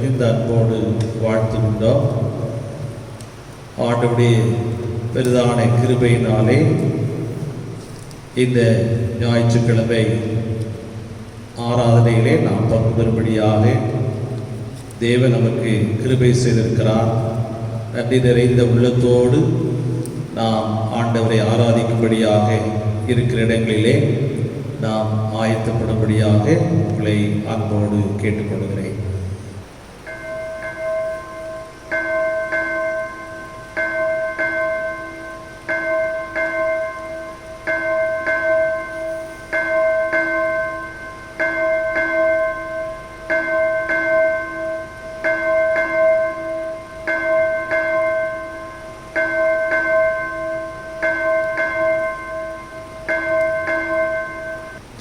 மிகுந்த அன்போடு வாழ்த்துகின்றோம். ஆண்டவருடைய பெரிதான கிருபையினாலே இந்த ஞாயிற்றுக்கிழமை ஆராதனையிலே நாம் பங்கு பெறும்படியாக தேவன் நமக்கு கிருபை செய்திருக்கிறார். நன்றி நிறைந்த உள்ளத்தோடு நாம் ஆண்டவரை ஆராதிக்கும்படியாக இருக்கிற இடங்களிலே நாம் ஆயத்தப்படும்படியாக உங்களை அன்போடு கேட்டுக்கொள்கிறேன்.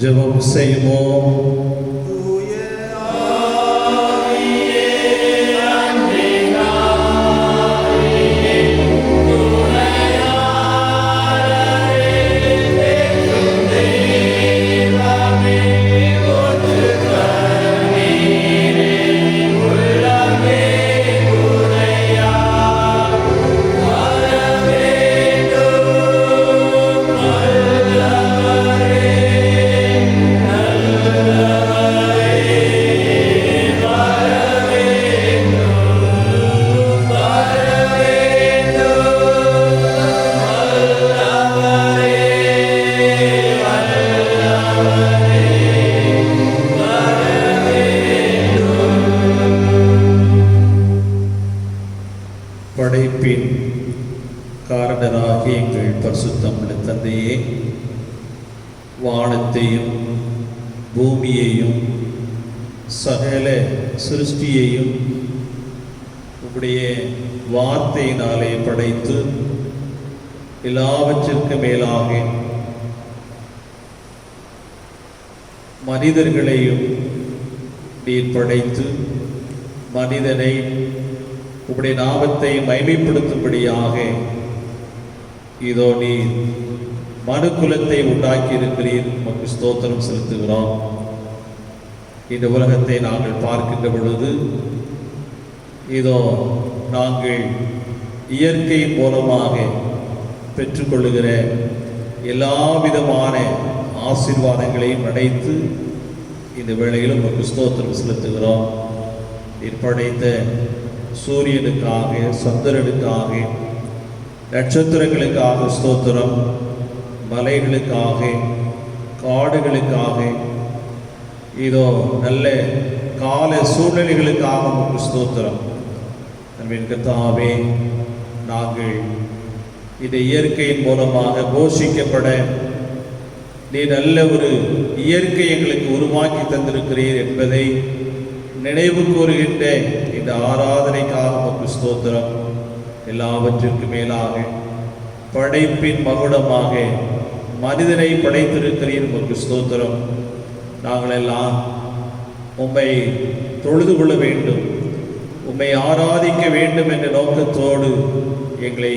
ஜெபம் செய்வோம். படைப்பின் காரணராகிய எங்கள் பரிசுத்தமுள்ள தந்தையே, வானத்தையும் பூமியையும் சகல சிருஷ்டியையும் உம்முடைய வார்த்தையினாலே படைத்து எல்லாவற்றிற்கு மேலாக மனிதர்களையும் நீர் படைத்து மனிதனை உம்முடைய நாமத்தை மகிமைப்படுத்தும்படியாக இதோ நீர் மனுக்குலத்தை உண்டாக்கி இருக்கிறீர். உமக்கு ஸ்தோத்திரம் செலுத்துகிறோம். இந்த உலகத்தை நாங்கள் பார்க்கின்ற பொழுது இதோ நாங்கள் இயற்கையின் மூலமாக பெற்றுக்கொள்ளுகிற எல்லா விதமான ஆசீர்வாதங்களையும் அடைத்து இந்த வேளையிலும் உமக்கு ஸ்தோத்திரம் செலுத்துகிறோம். நீர் படைத்த சூரியனுக்காக, சந்திரனுக்காக, நட்சத்திரங்களுக்காக ஸ்தோத்திரம், மலைகளுக்காக, காடுகளுக்காக, இதோ நல்ல கால சூழ்நிலைகளுக்காக உமக்கு ஸ்தோத்திரம். நம்பின் கர்த்தாவே, நாங்கள் இந்த இயற்கையின் மூலமாக போஷிக்கப்பட நீ நல்ல ஒரு இயற்கை எங்களுக்கு உருவாக்கி தந்திருக்கிறீர் என்பதை நினைவு கூறுகின்ற இந்த ஆராதனைக்காக உமக்கு ஸ்தோத்திரம். எல்லாவற்றிற்கு மேலாக படைப்பின் மகுடமாக மனிதனை படைத்திருக்கிறீர். உமக்கு ஸ்தோத்திரம். நாங்கள் எல்லாம் உம்மை தொழுது கொள்ள வேண்டும், உம்மை ஆராதிக்க வேண்டும் என்ற நோக்கத்தோடு எங்களை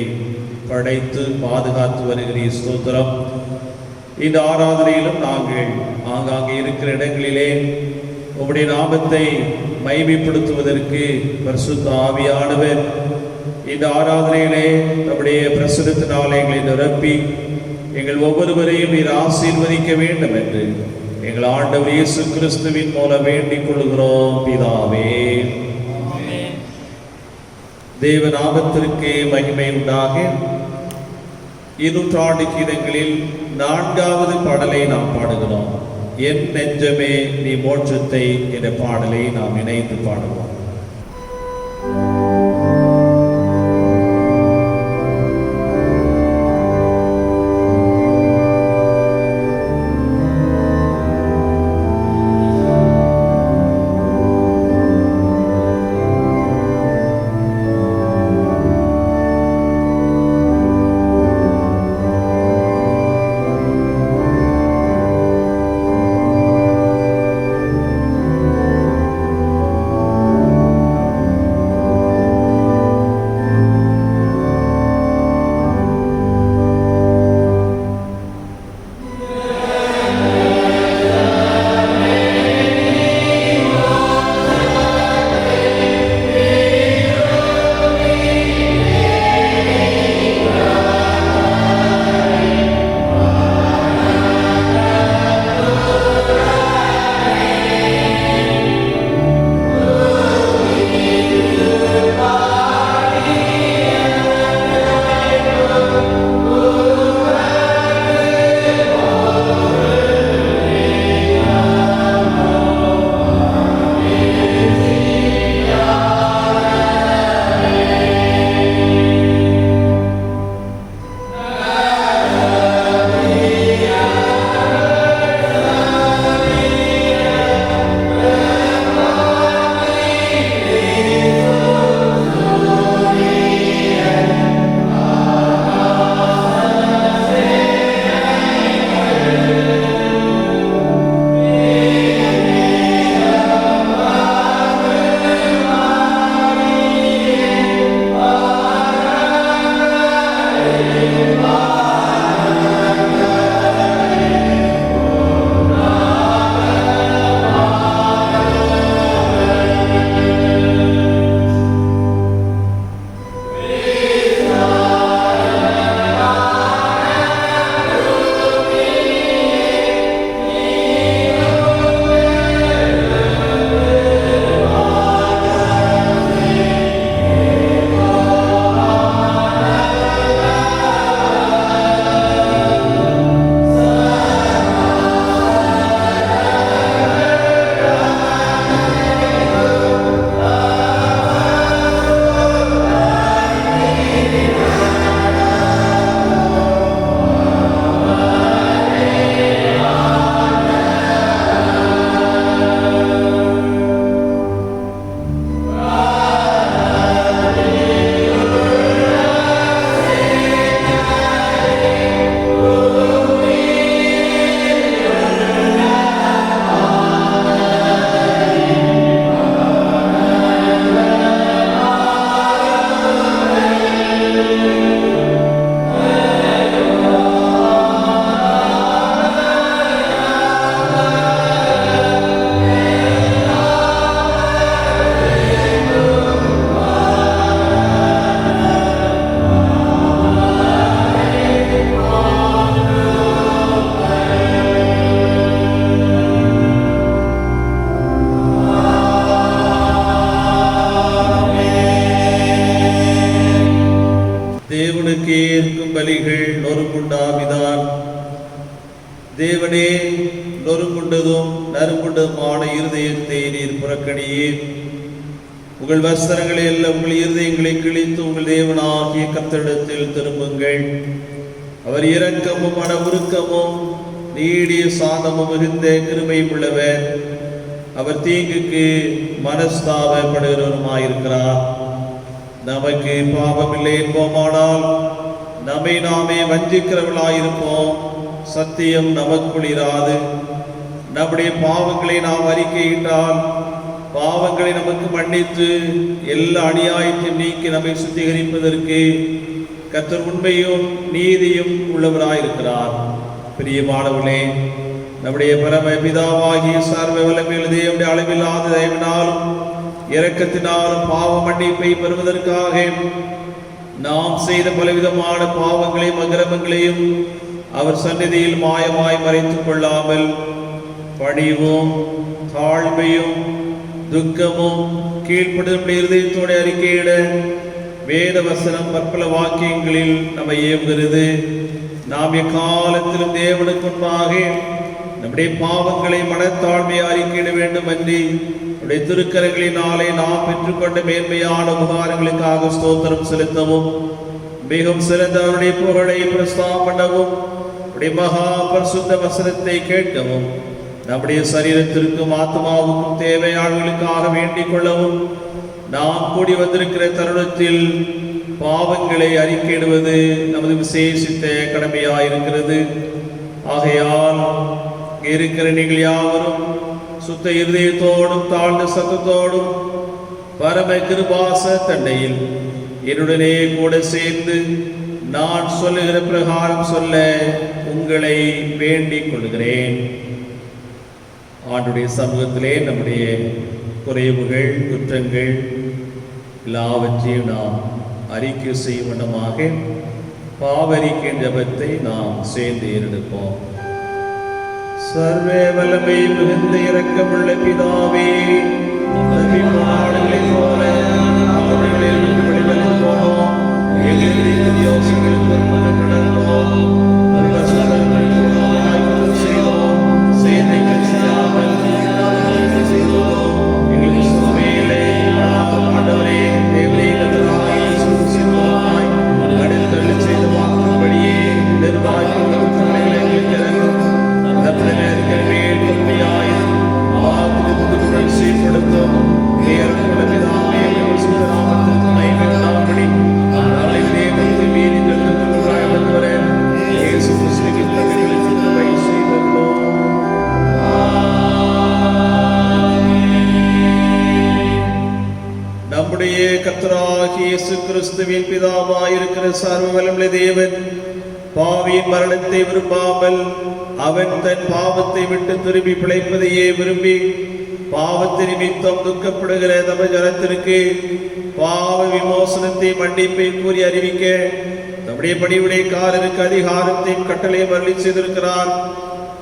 படைத்து பாதுகாத்து வருகிறீர். ஸ்தோத்திரம். இந்த ஆராதனையிலும் நாங்கள் ஆங்காங்கே இருக்கிற இடங்களிலே உம்முடைய நாமத்தை மகிமைப்படுத்துவதற்கு பரிசுத்த ஆவியானவர் இந்த ஆராதனையிலே நம்முடைய பிரசுரத்தினாலே எங்களை நிரப்பி எங்கள் ஒவ்வொருவரையும் நீர் ஆசீர்வதிக்க வேண்டும் என்று எங்கள் ஆண்டவர் இயேசு கிறிஸ்துவின் மூலம் வேண்டிக் கொள்கிறோம் பிதாவே. தேவ நாமத்திற்கு மகிமை உண்டாக. நூற்றாண்டு கீதங்களில் 4வது பாடலை நாம் பாடுகிறோம். என் நெஞ்சமே நீ மோட்சத்தை என்ற பாடலை நாம் இணைந்து பாடுவோம். தேவனுக்கு ஏற்கும் பலிகள் நொறுங்குண்டாவிதான். தேவனே, நொறுங்குண்டதும் நறுங்குண்டதுமான இருதயத்தை நீர் புறக்கணியேன். உங்கள் வஸ்திரங்களை எல்லாம் உங்கள் இருதயங்களை கிழித்து உங்கள் தேவனாகிய கர்த்தரிடத்தில் திரும்புங்கள். அவர் இரக்கமும் மன உருக்கமும் நீடிய சாந்தமும் மிகுந்த கிருபை உள்ளவர். அவர் தீங்குக்கு மனஸ்தாபப்படுகிறவருமாயிருக்கிறார். நமக்கு பாவமில்லை என்போமானால் நம்மை நாமே வஞ்சிக்கிறவர்களாயிருப்போம். சத்தியம் நமக்குள் இராது. நம்முடைய பாவங்களை நாம் அறிக்கையிட்டால் பாவங்களை நமக்கு மன்னித்து எல்லா அநியாயத்தையும் நீக்கி நம்மை சுத்திகரிப்பதற்கு கர்த்தர் உண்மையும் நீதியும் உள்ளவராயிருக்கிறார். பிரியமானவர்களே, நம்முடைய பரம பிதாவாகிய சர்வ வல்லமையுள்ள தேவனுடைய அளவில்லாத தயவினாலும் இரக்கத்தினாலும் பாவ மன்னிப்பை பெறுவதற்காக நாம் செய்த பலவிதமான பாவங்களையும் அக்கிரமங்களையும் அவர் சந்நிதியில் மாயமாய் மறைத்துக் கொள்ளாமல் பணிவும் தாழ்மையும் துக்கமும் கீழ்ப்படுதல் இருதயத்தோடு அறிக்கையிட வேத வசனம் பற்பல வாக்கியங்களில் நம்மை ஏவுகிறது. நாம் எக்காலத்திலும் தேவனுக்கு முன்பாக நம்முடைய பாவங்களை மனத்தாழ்மையை அறிக்கையிட வேண்டும் என்று நம்முடைய திருக்கரங்களினாலே நாம் பெற்றுக்கொண்ட மேன்மையான உபகாரங்களுக்காக ஸ்தோத்திரம் செலுத்தவும் மிகவும் சிறந்த அவருடைய புகழை பிரஸ்தாபம் பண்ணவும் மகா பரிசுத்த வசனத்தை கேட்கவும் நம்முடைய சரீரத்திற்கும் ஆத்மாவுக்கும் தேவையானவர்களுக்காக வேண்டிக் கொள்ளவும் நாம் கூடி வந்திருக்கிற தருணத்தில் பாவங்களை அறிக்கையிடுவது நமது விசேஷித்த கடமையாயிருக்கிறது. ஆகையால் இருக்கிற நீங்கள் யாவரும் சுத்த இருதயத்தோடும் தாழ்ந்த சத்தத்தோடும் பரம கிருபாச தண்டையில் என்னுடனே கூட சேர்ந்து நான் சொல்லுகிற பிரகாரம் சொல்ல உங்களை வேண்டிக் கொள்கிறேன். ஆண்டுடைய சமூகத்திலே நம்முடைய குறைவுகள் குற்றங்கள் எல்லாவற்றையும் நாம் அறிக்கை செய்யும் வண்ணமாக பாவரிக்கை ஜபத்தை நாம் சேர்ந்து ஏறெடுப்போம். சர்வே வல்லமை மிகுந்த இரக்கமுள்ள பிதாவே, பாடல்களை போல கிறிஸ்துவின் பிதாவாயிருக்கிற சர்வ வல்லமையுள்ள தேவன் பாவியின் மரணத்தை விரும்பாமல் அவன் தன் பாவத்தை விட்டு திரும்பி பிழைப்பதையே விரும்பி பாவத்தை நிமித்தம் துக்கப்படுகிற தம ஜனத்திற்கு பாவ விமோசனத்தை மன்னிப்பை கூறி அறிவிக்க நம்முடைய பணிவிடைக்காரருக்கு அதிகாரத்தையும் கட்டளையும் அருளி செய்திருக்கிறார்.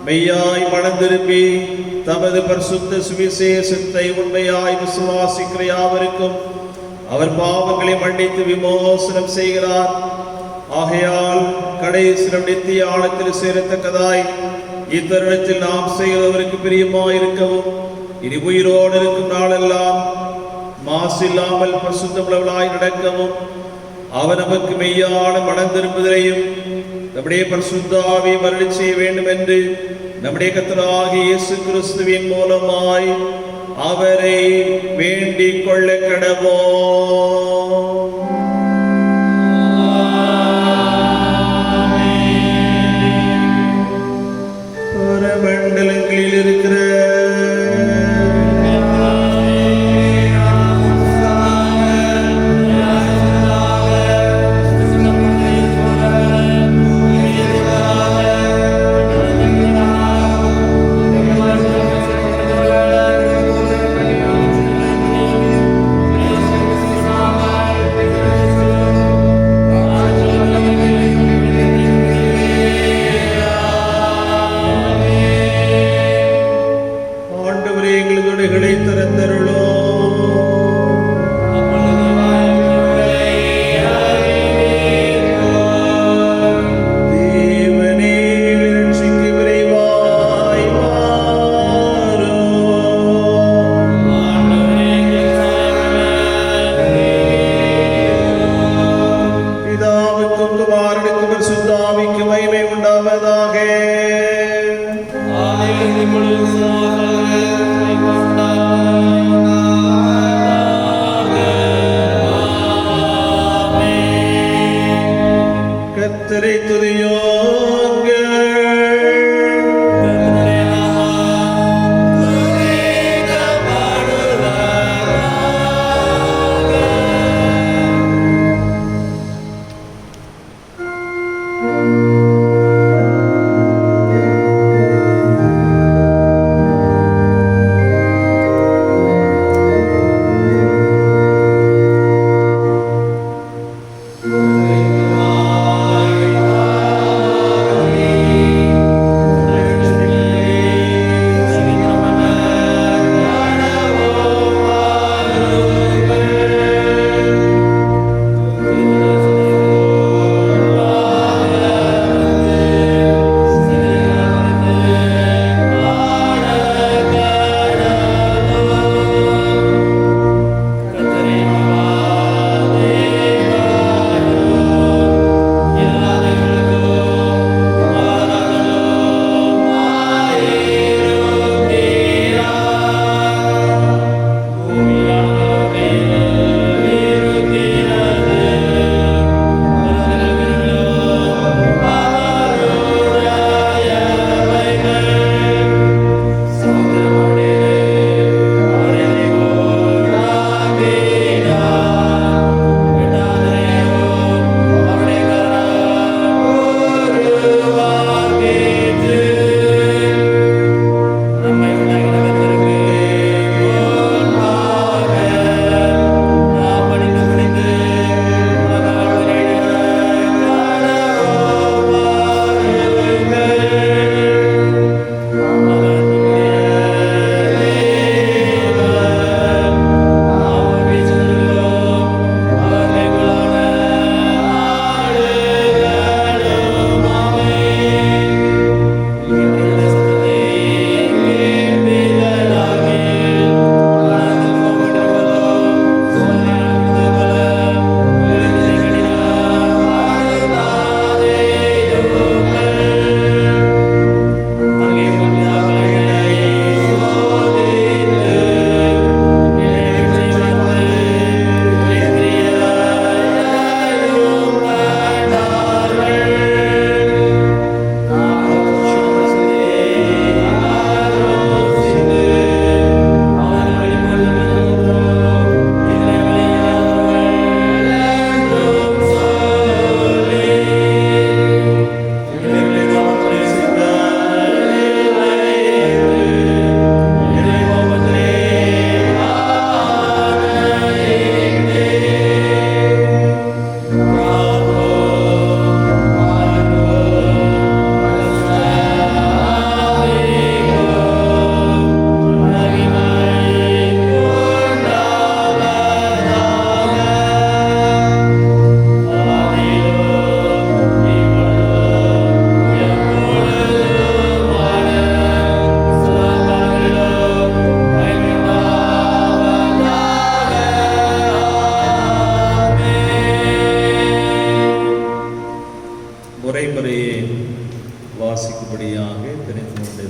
மெய்யாய் மனம் திரும்பி தமது பரிசுத்த சுவிசேஷத்தை உண்மையாய் விசுவாசிக்கிற யாவருக்கும் அவர் பாவங்களை மன்னித்து விமோசனம் செய்கிறார். ஆகையால் கடைசி நித்திய ஆழத்தில் சேரத்தக்கதாய் இத்தருணத்தில் நாம் செய்கிறவருக்கு பிரியமாயிருக்கவும் இனி உயிரோடு இருக்கும் நாளெல்லாம் மாசில்லாமல் பரிசுத்தமுள்ளவளாய் நடக்கவும் அவர் நமக்கு மெய்யான மனம் திரும்புதலையும் நம்முடைய பரிசுத்த ஆவியை அருளி செய்ய வேண்டும் என்று நம்முடைய கர்த்தராகிய இயேசு கிறிஸ்துவின் மூலமாய் அவரை வேண்டிக் கொள்ள கடவோம். பரமண்டலங்களில் இருக்கிற கர்த்தரை துதியோங்கள்.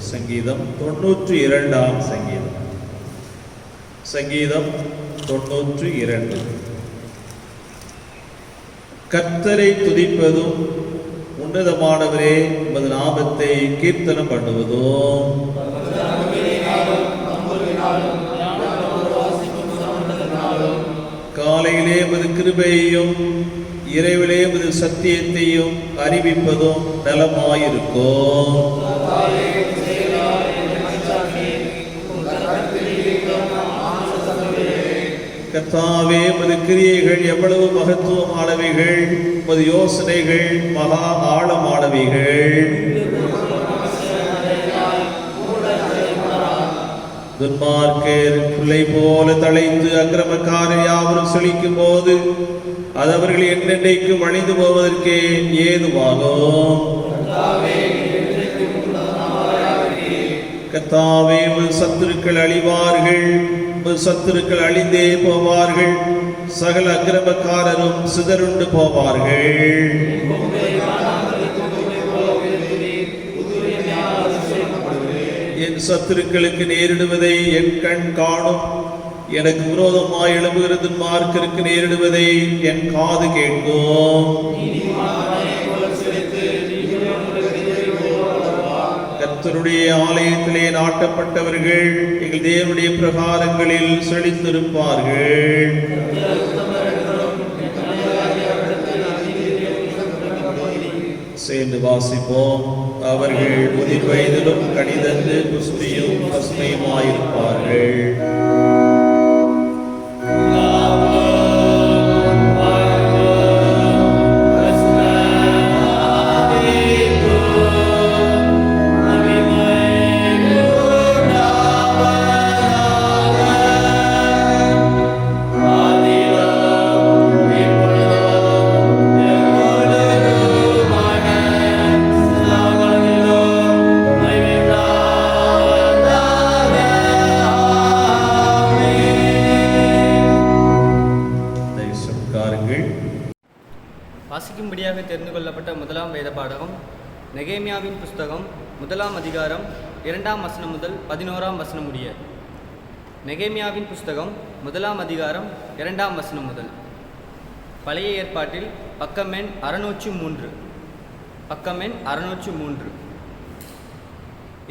சங்கீதம் 92ஆம் சங்கீதம். சங்கீதம் 92. கர்த்தரை துதிப்பதும் உன்னதமானவரே உமது நாமத்தை கீர்த்தனம் பண்ணுவதும் காலையிலே உமது கிருபையையும் இரவிலே உமது சத்தியத்தையும் அறிவிப்பதும் நலமாயிருக்கும். கர்த்தாவே உமது கிரியைகள் எவ்வளவு மகத்துவமானவைகள், உமது யோசனைகள் மகா ஆழமானவைகள். துன்மார்க்கர் பிள்ளை போல தழைத்து அக்கிரமக்காரர் யாவரும் செழிக்கும் போது அது அவர்கள் என்னென்னைக்கும் அழிந்து போவதற்கே ஏதுவாகும். கர்த்தாவே உமது சத்துருக்கள் அழிவார்கள், உமது சத்துருக்கள் அழிந்தே போவார்கள், சகல அக்கிரமக்காரரும் சிதறுண்டு போவார்கள். என் சத்துருக்களுக்கு நேரிடுவதை என் கண் காணும், எனக்கு விரோதமாய் எழும்புகிறது மார்க்கருக்கு நேரிடுவதை என் காது கேட்கும். கர்த்தருடைய ஆலயத்திலே நாட்டப்பட்டவர்கள் எங்கள் தேவனுடைய பிரகாரங்களில் செழித்திருப்பார்கள். சேர்ந்து வாசிப்போம். அவர்கள் முதிர் வயதிலும் கனிதந்து புஷ்டியும் பசுமையுமாயிருப்பார்கள். வாசிக்கும்படியாக தெரிந்து கொள்ளப்பட்ட முதலாம் வேத பாடகம் நெகேமியாவின் புஸ்தகம் 1ஆம் அதிகாரம் 2ஆம் வசனம் முதல் 11ஆம் வசனம் முடிய. நெகேமியாவின் புஸ்தகம் 1ஆம் அதிகாரம் 2ஆம் வசனம் முதல். பழைய ஏற்பாட்டில் பக்கம் எண் 603. பக்கம் எண் 603.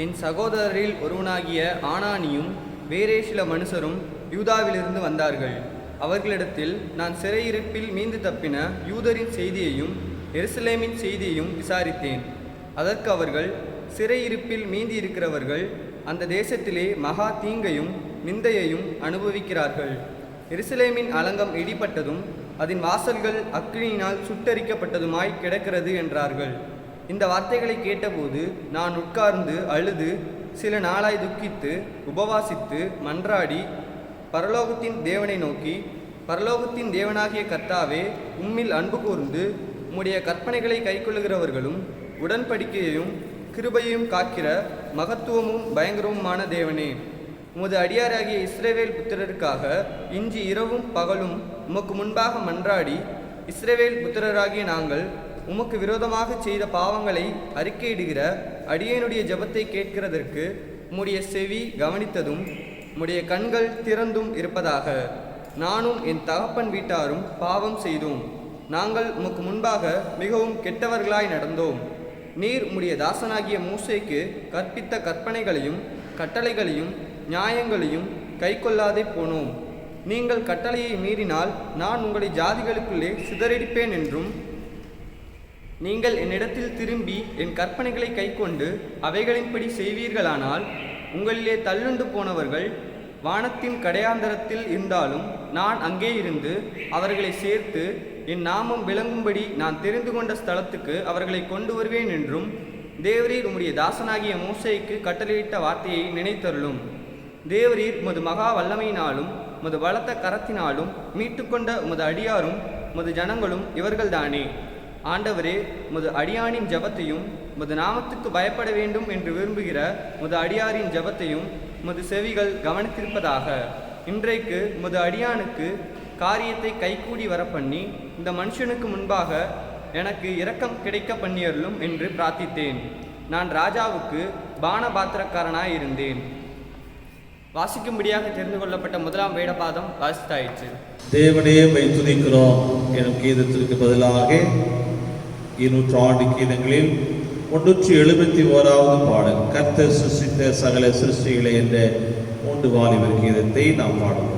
என் சகோதரரில் ஒருவனாகிய ஆனானியும் வேறே சில மனுஷரும் யூதாவிலிருந்து வந்தார்கள். அவர்களிடத்தில் நான் சிறையிருப்பில் மீண்டு தப்பின யூதரின் செய்தியையும் எருசலேமின் செய்தியையும் விசாரித்தேன். அதற்கு அவர்கள், சிறையிருப்பில் மீந்தி இருக்கிறவர்கள் அந்த தேசத்திலே மகா தீங்கையும் நிந்தையையும் அனுபவிக்கிறார்கள். எருசலேமின் அலங்கம் இடிப்பட்டதும் அதன் வாசல்கள் அக்கினியினால் சுட்டரிக்கப்பட்டதுமாய் கிடக்கிறது என்றார்கள். இந்த வார்த்தைகளை கேட்டபோது நான் உட்கார்ந்து அழுது சில நாளாய் துக்கித்து உபவாசித்து மன்றாடி பரலோகத்தின் தேவனை நோக்கி, பரலோகத்தின் தேவனாகிய கர்த்தாவே, உம்மில் அன்பு கூர்ந்து உம்முடைய கற்பனைகளை கைக்கொள்ளுகிறவர்களும் உடன்படிக்கையையும் கிருபையையும் காக்கிற மகத்துவமும் பயங்கரவுமான தேவனே, உமது அடியாராகிய இஸ்ரவேல் புத்திரருக்காக இன்று இரவும் பகலும் உமக்கு முன்பாக மன்றாடி, இஸ்ரவேல் புத்திரராகிய நாங்கள் உமக்கு விரோதமாக செய்த பாவங்களை அறிக்கையிடுகிற அடியேனுடைய ஜெபத்தை கேட்கிறதற்கு உம்முடைய செவி கவனித்ததும் உம்முடைய கண்கள் திறந்தும் இருப்பதாக. நானும் என் தகப்பன் வீட்டாரும் பாவம் செய்தோம். நாங்கள் உமக்கு முன்பாக மிகவும் கெட்டவர்களாய் நடந்தோம். நீர் உம்முடைய தாசனாகிய மூசேக்கு கற்பித்த கற்பனைகளையும் கட்டளைகளையும் நியாயங்களையும் கைக்கொள்ளாதே போனோம். நீங்கள் கட்டளையை மீறினால் நான் உங்களை ஜாதிகளுக்குள்ளே சிதறடிப்பேன் என்றும், நீங்கள் என்னிடத்தில் திரும்பி என் கற்பனைகளை கைக்கொண்டு அவைகளின்படி செய்வீர்களானால் உங்களிலே தள்ளுண்டு போனவர்கள் வானத்தின் கடையாந்தரத்தில் இருந்தாலும் நான் அங்கே இருந்து அவர்களை சேர்த்து என் நாமம் விளங்கும்படி நான் தெரிந்து கொண்ட ஸ்தலத்துக்கு அவர்களை கொண்டு வருவேன் என்றும் தேவரீர் உம்முடைய தாசனாகிய மோசேக்கு கட்டளையிட்ட வார்த்தையை நினைத்தருளும். தேவரீர் உமது மகா வல்லமையினாலும் உமது பலத்த கரத்தினாலும் மீட்டுக்கொண்ட உமது அடியாரும் உமது ஜனங்களும் இவர்கள்தானே. ஆண்டவரே, உமது அடியானின் ஜெபத்தையும் உமது நாமத்துக்கு பயப்பட வேண்டும் என்று விரும்புகிற உமது அடியாரின் ஜெபத்தையும் உமது செவிகள் கவனித்திருப்பதாக. இன்றைக்கு உமது அடியானுக்கு காரியத்தை கைகூடி வரப்பண்ணி இந்த மனுஷனுக்கு முன்பாக எனக்கு இரக்கம் கிடைக்க பண்ணியருளும் என்று பிரார்த்தித்தேன். நான் ராஜாவுக்கு பானபாத்திரக்காரனாய் இருந்தேன். வாசிக்கும்படியாக தெரிந்து கொள்ளப்பட்ட முதலாம் வேடபாதம் வாசித்தாயிற்று. தேவனே துதிக்கிறோம் எனும் கீதத்திற்கு பதிலாக 200 கீதங்களில் 171வது பாடல் கர்த்தர் சிருஷ்டித்த சகல சிருஷ்டிகளை என்ற 3 வாலிபர் கீதத்தை நாம் பாடுவோம்.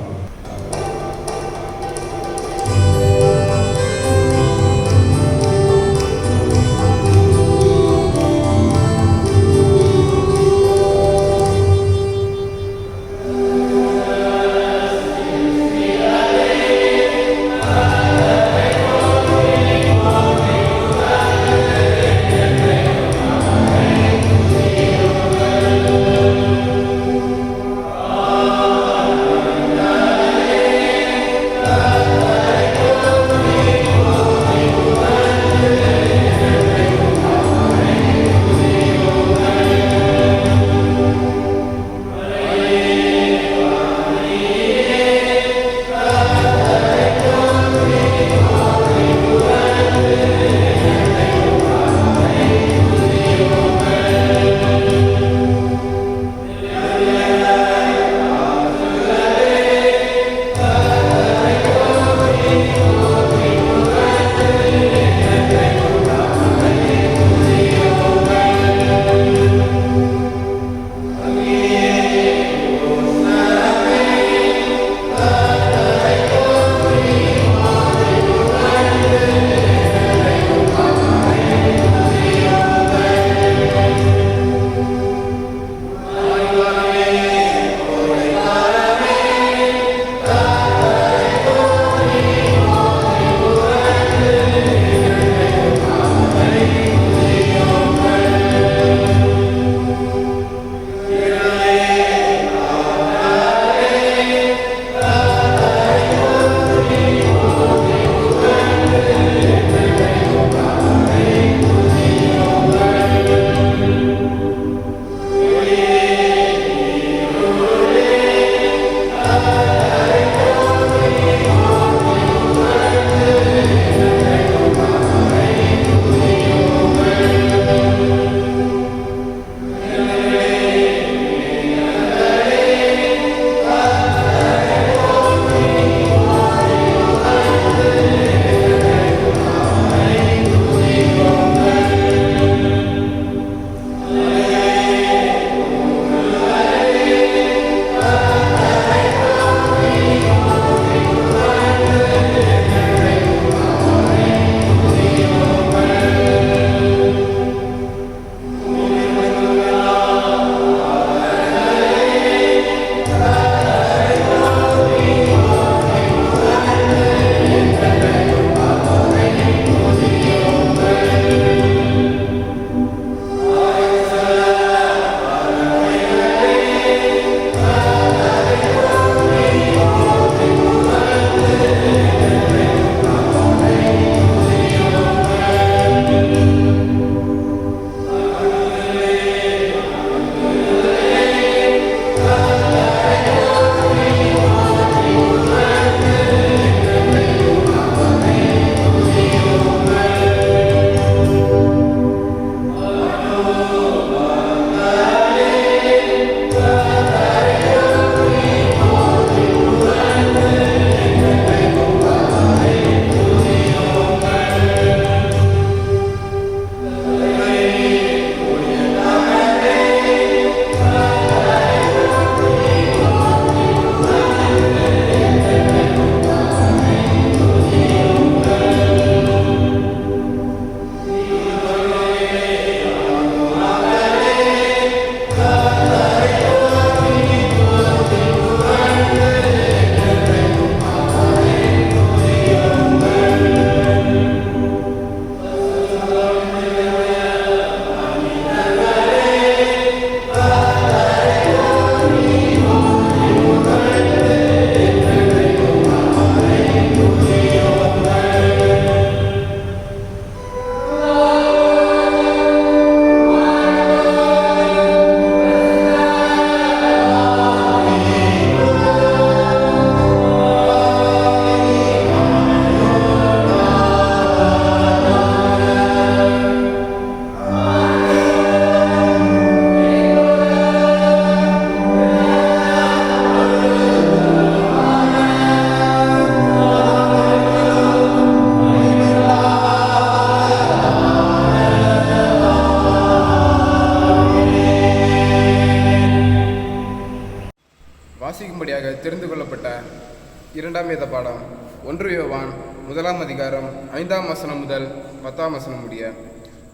1 யோவான் 1 அதிகாரம் 5 வசனம் முதல் 10 வசனம் முடிய.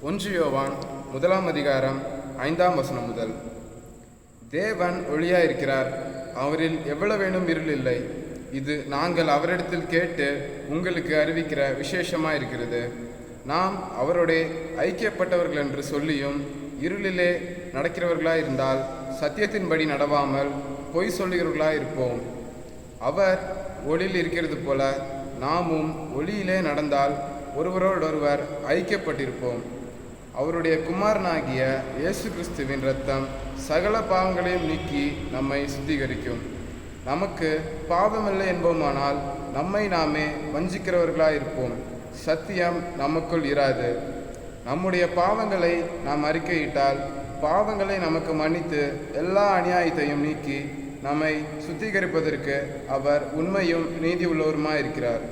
1 யோவான் 1 அதிகாரம் 5 வசனம் முதல். தேவன் ஒளியாயிருக்கிறார், அவரில் எவ்வளவேனும் இருள் இல்லை. இது நாங்கள் அவரிடத்தில் கேட்டு உங்களுக்கு அறிவிக்கிற விசேஷமாயிருக்கிறது. நாம் அவரோட ஐக்கியப்பட்டவர்கள் என்று சொல்லியும் இருளிலே நடக்கிறவர்களாயிருந்தால் சத்தியத்தின்படி நடவாமல் பொய் சொல்லுகிறவர்களாயிருப்போம். அவர் ஒளியில் இருக்கிறது போல நாமும் ஒளியிலே நடந்தால் ஒருவரோடொருவர் ஐக்கியப்பட்டிருப்போம். அவருடைய குமாரனாகிய இயேசு கிறிஸ்துவின் இரத்தம் சகல பாவங்களையும் நீக்கி நம்மை சுத்திகரிக்கும். நமக்கு பாவமில்லை என்போமானால் நம்மை நாமே வஞ்சிக்கிறவர்களாயிருப்போம், சத்தியம் நமக்குள் இராது. நம்முடைய பாவங்களை நாம் அறிக்கையிட்டால் பாவங்களை நமக்கு மன்னித்து எல்லா அநியாயத்தையும் நீக்கி நம்மை சுத்திகரிப்பதற்கு அவர் உண்மையும் நீதி உள்ளவருமாயிருக்கிறார்.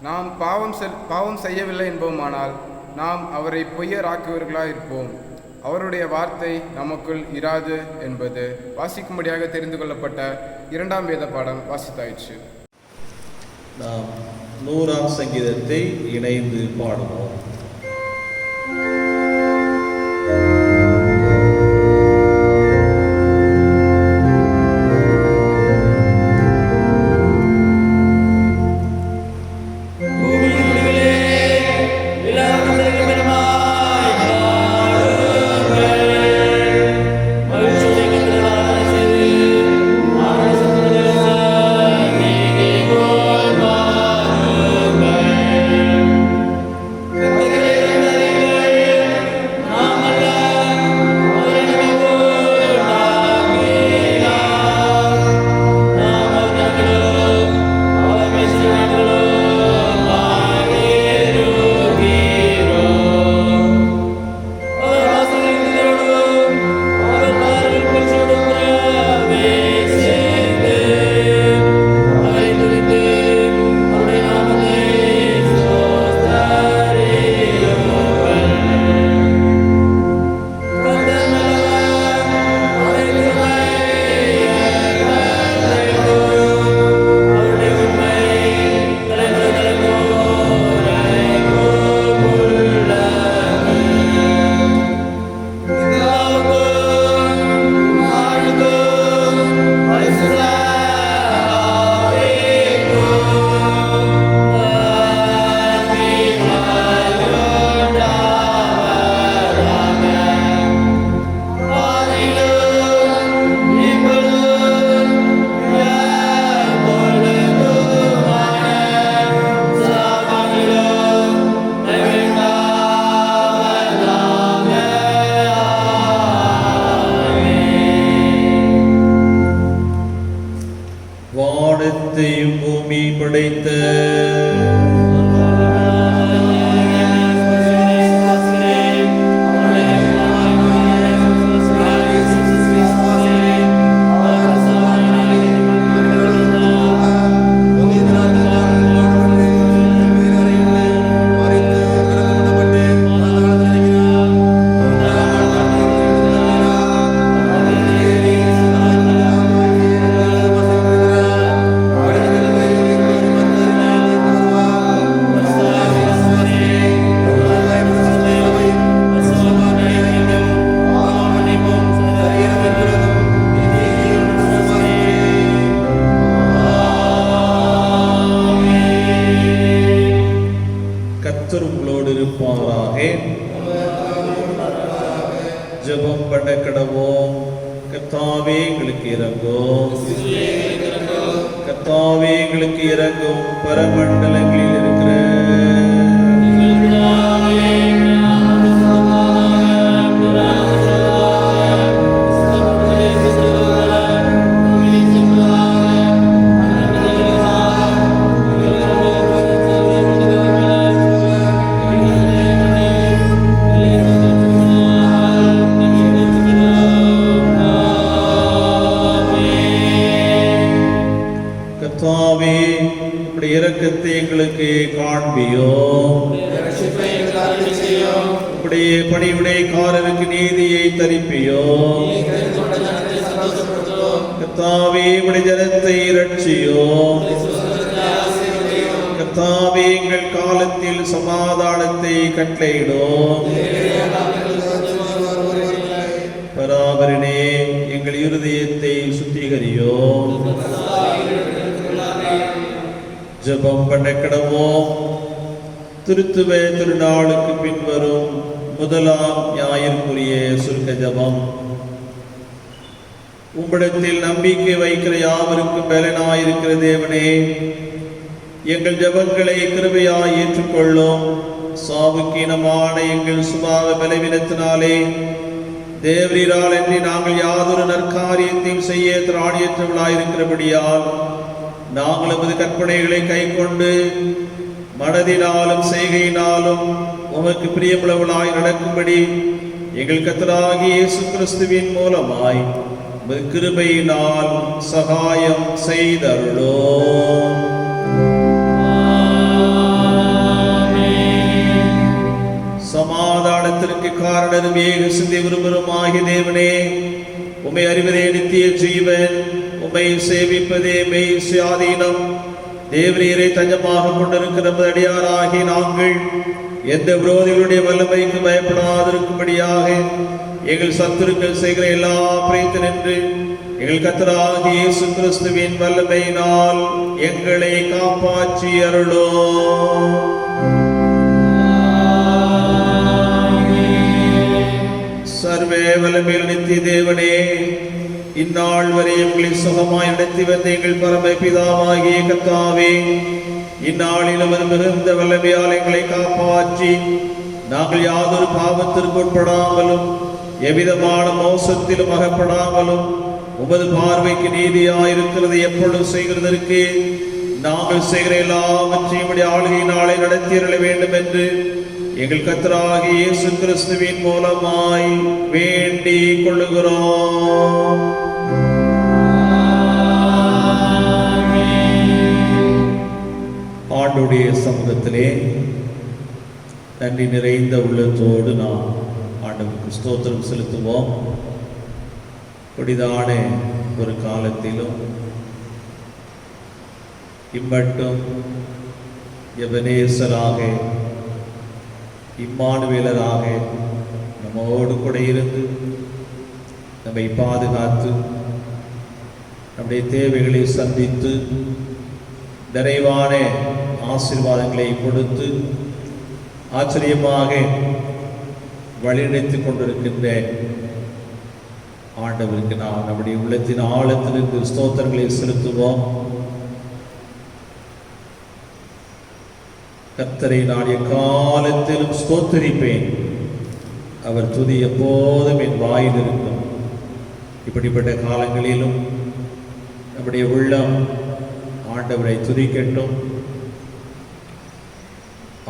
நாம் பாவம் செய்யவில்லை என்போமானால் நாம் அவரை பொய்யராக்குவர்களாயிருப்போம், அவருடைய வார்த்தை நமக்குள் இராது என்பது வாசிக்கும்படியாக தெரிந்து கொள்ளப்பட்ட 2ஆம் வேத பாடம் வாசித்தாயிற்று. நாம் 100ஆம் சங்கீதத்தை இணைந்து பாடுவோம். வானத்தையும் பூமி படைத்த ஜெபம் பண்ண கடவோம். கர்த்தாவே எங்களுக்கு இரங்கும், கர்த்தாவே எங்களுக்கு இரங்கும். பரமண்டலங்களில் இருக்கிற இரக்கத்தை எங்களுக்கு காண்பியோ, உடைய பணிவுடையக்காரருக்கு நீதியை தரிப்பியோ. கர்த்தாவே உம்முடைய ஜனத்தை இரட்சியோம். கர்த்தாவே எங்கள் காலத்தில் சமாதானத்தை கட்டளையிடும். பராபரனே எங்கள் இருதயத்தை சுத்திகரியோம். ஜெபம் பண்ண கடவோம். திருத்துவ திருநாளுக்கு பின்வரும் முதலாம் ஞாயிற்குரிய சுருக்க ஜெபம். உம்மிடத்தில் நம்பிக்கை வைக்கிற யாவருக்கும் பலனாயிருக்கிற தேவனே, எங்கள் ஜெபங்களை கிருபையாய் ஏற்றுக்கொள்ளும். சாவுக்கீனமான எங்கள் சுபாவ பலவீனத்தினாலே தேவரீரால் என்று நாங்கள் யாதொரு நற்காரியத்தையும் செய்ய திராணியற்றவர்களாயிருக்கிறபடியால் நாங்கள் நமது கற்பனைகளை கை கொண்டு மனதினாலும் செய்கையினாலும் உமக்கு பிரியமுள்ளவர்களாய் நடக்கும்படி எங்கள் கர்த்தராகிய இயேசு கிறிஸ்துவின் மூலமாய் உமது கிருபையினால் சகாயம் செய்தருளோம். சமாதானத்திற்கு காரணரும் ஏக சிந்தை விரும்புமாகிய தேவனே, உம்மை அறிவதே நித்திய ஜீவன், உம்மை சேவிப்பதே மெய் சுயாதீனம். தேவரீரை தஞ்சமாக கொண்டிருக்கிற நமது அடியாராகி நாங்கள் எந்த விரோதிகளுடைய வல்லமைக்கு பயப்படாதிருக்கும்படியாக எங்கள் சத்துருக்கள் செய்கிற எல்லா பிரயத்தனின்று எங்கள் கர்த்தராகிய இயேசு கிறிஸ்துவின் வல்லமையினால் எங்களை காப்பாற்றி அருளோம். சர்வே வல்லமையுள்ள நித்திய தேவனே, இந்நாள் வரை எங்களை சுகமாய் நடத்தி வந்த எங்கள் பரம பிதாவாகிய கர்த்தாவே, இந்நாளிலும் மிகுந்த வல்லமையால் எங்களை காப்பாற்றி நாங்கள் யாதொரு பாவத்திற்கு உட்படாமலும் எவ்விதமான மோசத்திலும் அகப்படாமலும் உமது பார்வைக்கு நீதியாயிருக்கிறது எப்பொழுது செய்கிறதற்கு நாங்கள் செய்கிற எல்லாவற்றையும் ஆளுகையினாலே நடத்தியருள வேண்டும் என்று எங்கள் கர்த்தராகிய இயேசு கிறிஸ்துவின் மூலமாய் வேண்டிக் கொள்ளுகிறோம். ஆண்டுடைய சமூகத்திலே நன்றி நிறைந்த உள்ளத்தோடு நாம் ஆண்டவருக்கு ஸ்தோத்திரம் செலுத்துவோம். கொடிதான ஒரு காலத்திலும் இம்மட்டும் எபனேசராக இம்மானுவேலராக நம்மோடு கூட இருந்து நம்மை பாதுகாத்து நம்முடைய தேவைகளை சந்தித்து நிறைவான ஆசீர்வாதங்களை கொடுத்து ஆச்சரியமாக வழிநடத்திக் கொண்டிருக்கின்ற ஆண்டவருக்கு நாம் நம்முடைய உள்ளத்தின் ஆழத்திலிருந்து ஸ்தோத்திரங்களை செலுத்துவோம். கர்த்தரை நான் எக்காலத்திலும் ஸ்தோத்தரிப்பேன், அவர் துதி எப்போதும் என் வாயில் இருக்கும். இப்படிப்பட்ட காலங்களிலும் நம்முடைய உள்ளம் ஆண்டவரை துதிக்கட்டும்.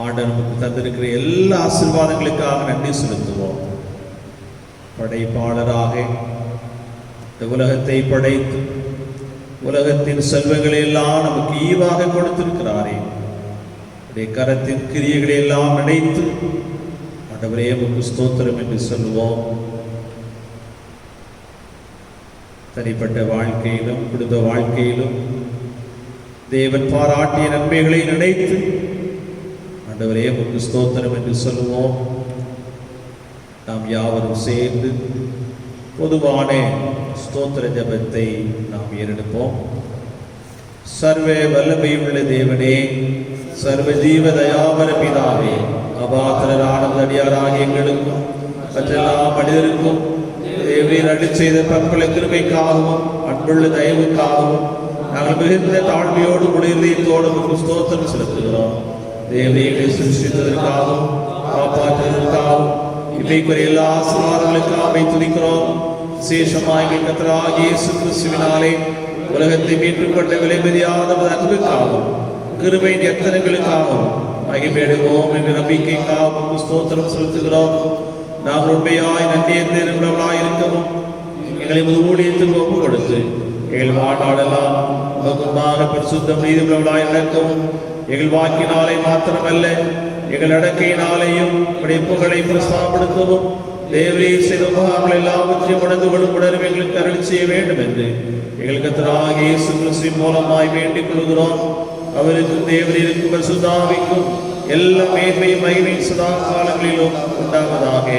ஆண்டவர் நமக்கு தந்திருக்கிற எல்லா ஆசீர்வாதங்களுக்காக நன்றி செலுத்துவோம். படைப்பாளராக இந்த உலகத்தை படைத்து உலகத்தின் செல்வங்களை எல்லாம் நமக்கு ஈவாக கொடுத்திருக்கிறாரே, கரத்தின் கிரியைகளை எல்லாம் நினைத்து ஆண்டவரே உமக்கு ஸ்தோத்திரம் என்று சொல்லுவோம். தனிப்பட்ட வாழ்க்கையிலும் குடும்ப வாழ்க்கையிலும் தேவன் பாராட்டிய நன்மைகளை நினைத்து ஆண்டவரே உமக்கு ஸ்தோத்திரம் என்று சொல்லுவோம். நாம் யாவரும் சேர்ந்து பொதுவான ஸ்தோத்திர ஜபத்தை நாம் ஏறெடுப்போம். சர்வ வல்லமையுள்ள தேவனே, சர்வ ஜீவ தயாவர பிதாவே, அபாத்திரரான அடியாராக எங்களுக்கும் மற்றெல்லா மனிதருக்கும் தேவரீர் அருளி செய்த பற்பல கிருபைக்காகவும் அன்புள்ள தயவுக்காகவும் நாங்கள் மிகுந்த தாழ்மையோடு உடையதோடு ஸ்தோத்திரம் செலுத்துகிறோம். தேவரீரை சிருஷ்டித்ததற்காகவும் காப்பாற்றுவதற்காகவும் இவைக்குரிய எல்லா ஆசீர்வாதங்களுக்காக துதிக்கிறோம். விசேஷமாக எங்கள் கர்த்தராகிய இயேசு கிறிஸ்துவினாலே உலகத்தை மீட்டுக்கொண்ட விலைமதியாத அன்புக்காகவும் கிருபையின் எத்தனைகளுக்காகவும் மகிமையிடுவோம் என்ற நம்பிக்கைக்காகவும் ஸ்தோத்திரம் செலுத்துகிறோம். நாங்கள் உண்மையாய் நன்றியர்களாய் இருக்கவும் எங்களை ஊழியத்துக்கு ஒப்பு கொடுத்து எங்கள் வாழ்நாளெல்லாம் முகமாக பரிசுத்தம் நீதியுள்ளவர்களாய் நடக்கவும் எங்கள் வாக்கினாலே மாத்திரமல்ல எங்கள் நடக்கையினாலேயும் படைப்புகளை பிரசாப்படுத்தவும் தேவரீர் செய்த உபகாரங்கள் எல்லாவற்றையும் உணர்ந்து கொள்ளும் உணர்வு எங்களுக்கு அருள் செய்ய வேண்டும் என்று எங்கள் கர்த்தராகிய இயேசு கிறிஸ்துவின் மூலமாய் வேண்டிக் கொள்கிறோம். அவருக்கும் தேவரீருக்கும் பரிசுத்தாவிக்கும் எல்லா மேன்மையும் மகிமையும் சதா காலங்களிலும் உண்டாவதாக.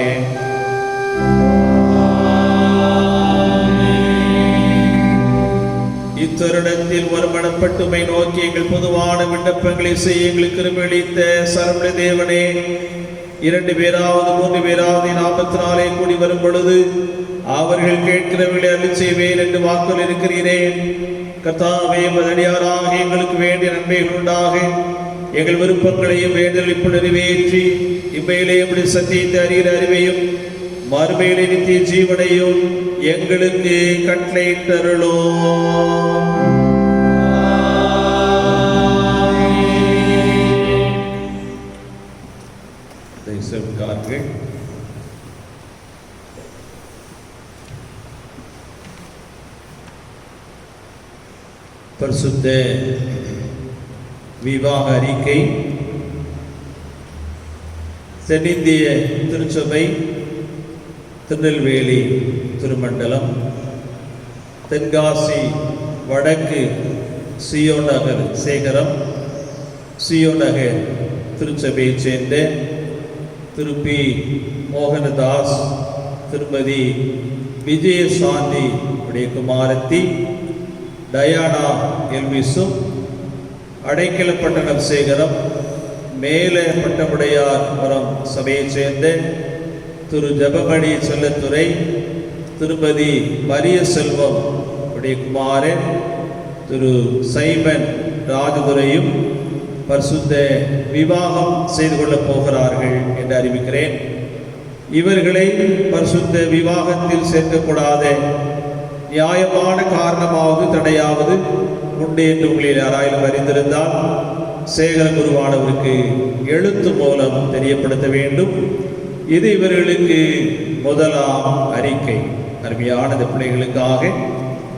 இத்தருணத்தில் ஒருமனப்பட்டுமை நோக்கி எங்கள் பொதுவான விண்ணப்பங்களை செய்ய எங்களுக்கு கிருபையளித்த சரவண தேவனே, 2 பேராவது 3 பேராவது நாமத்தினாலே கூடி வரும் பொழுது அவர்கள் கேட்கிறவர்களை அருள் செய்வேன் என்று வாக்குகள் இருக்கிறீரேன். கர்த்தாவே, மதடியாராக எங்களுக்கு வேண்டிய நன்மைகள் உண்டாக எங்கள் விருப்பங்களையும் வேண்டல் இப்ப நிறைவேற்றி இம்மையிலே எப்படி சத்தியத்தை அறிகிற அறிவையும் மறுமையிலே நித்திய ஜீவனையும் எங்களுக்கு கட்டளையிட்டருளோ. பரிசுத்த விவாக அறிக்கை தென்னிந்திய திருச்சபை திருநெல்வேலி திருமண்டலம் தென்காசி வடக்கு சியோன் நகர் சேகரம் சியோன் நகர் திருச்சபையைச் சேர்ந்த திரு பி மோகனதாஸ், திருமதி விஜயசாந்தி உடைய குமாரத்தி டயானா எல்விஸும், அடைக்கலப்பட்டணம் சேகரம் மேல பட்டமுடையார் புறம் சபையைச் சேர்ந்த திரு ஜபமணி செல்லத்துறை, திருமதி மரிய செல்வம் உடைய குமாரன் திரு சைமன் ராஜதுரையும் பரிசுத்த விவாகம் செய்து கொள்ளப் போகிறார்கள் என்று அறிவிக்கிறேன். இவர்களை பரிசுத்த விவாகத்தில் சேர்க்கக்கூடாத நியாயமான காரணமாவது தடையாவது உண்டு என்று உங்களில் யாராயிலும் அறிந்திருந்தால் சேகர குருவானவருக்கு எழுத்து மூலம் தெரியப்படுத்த வேண்டும். இது இவர்களுக்கு முதலாம் அறிக்கை. அருமையான இந்த பிள்ளைகளுக்காக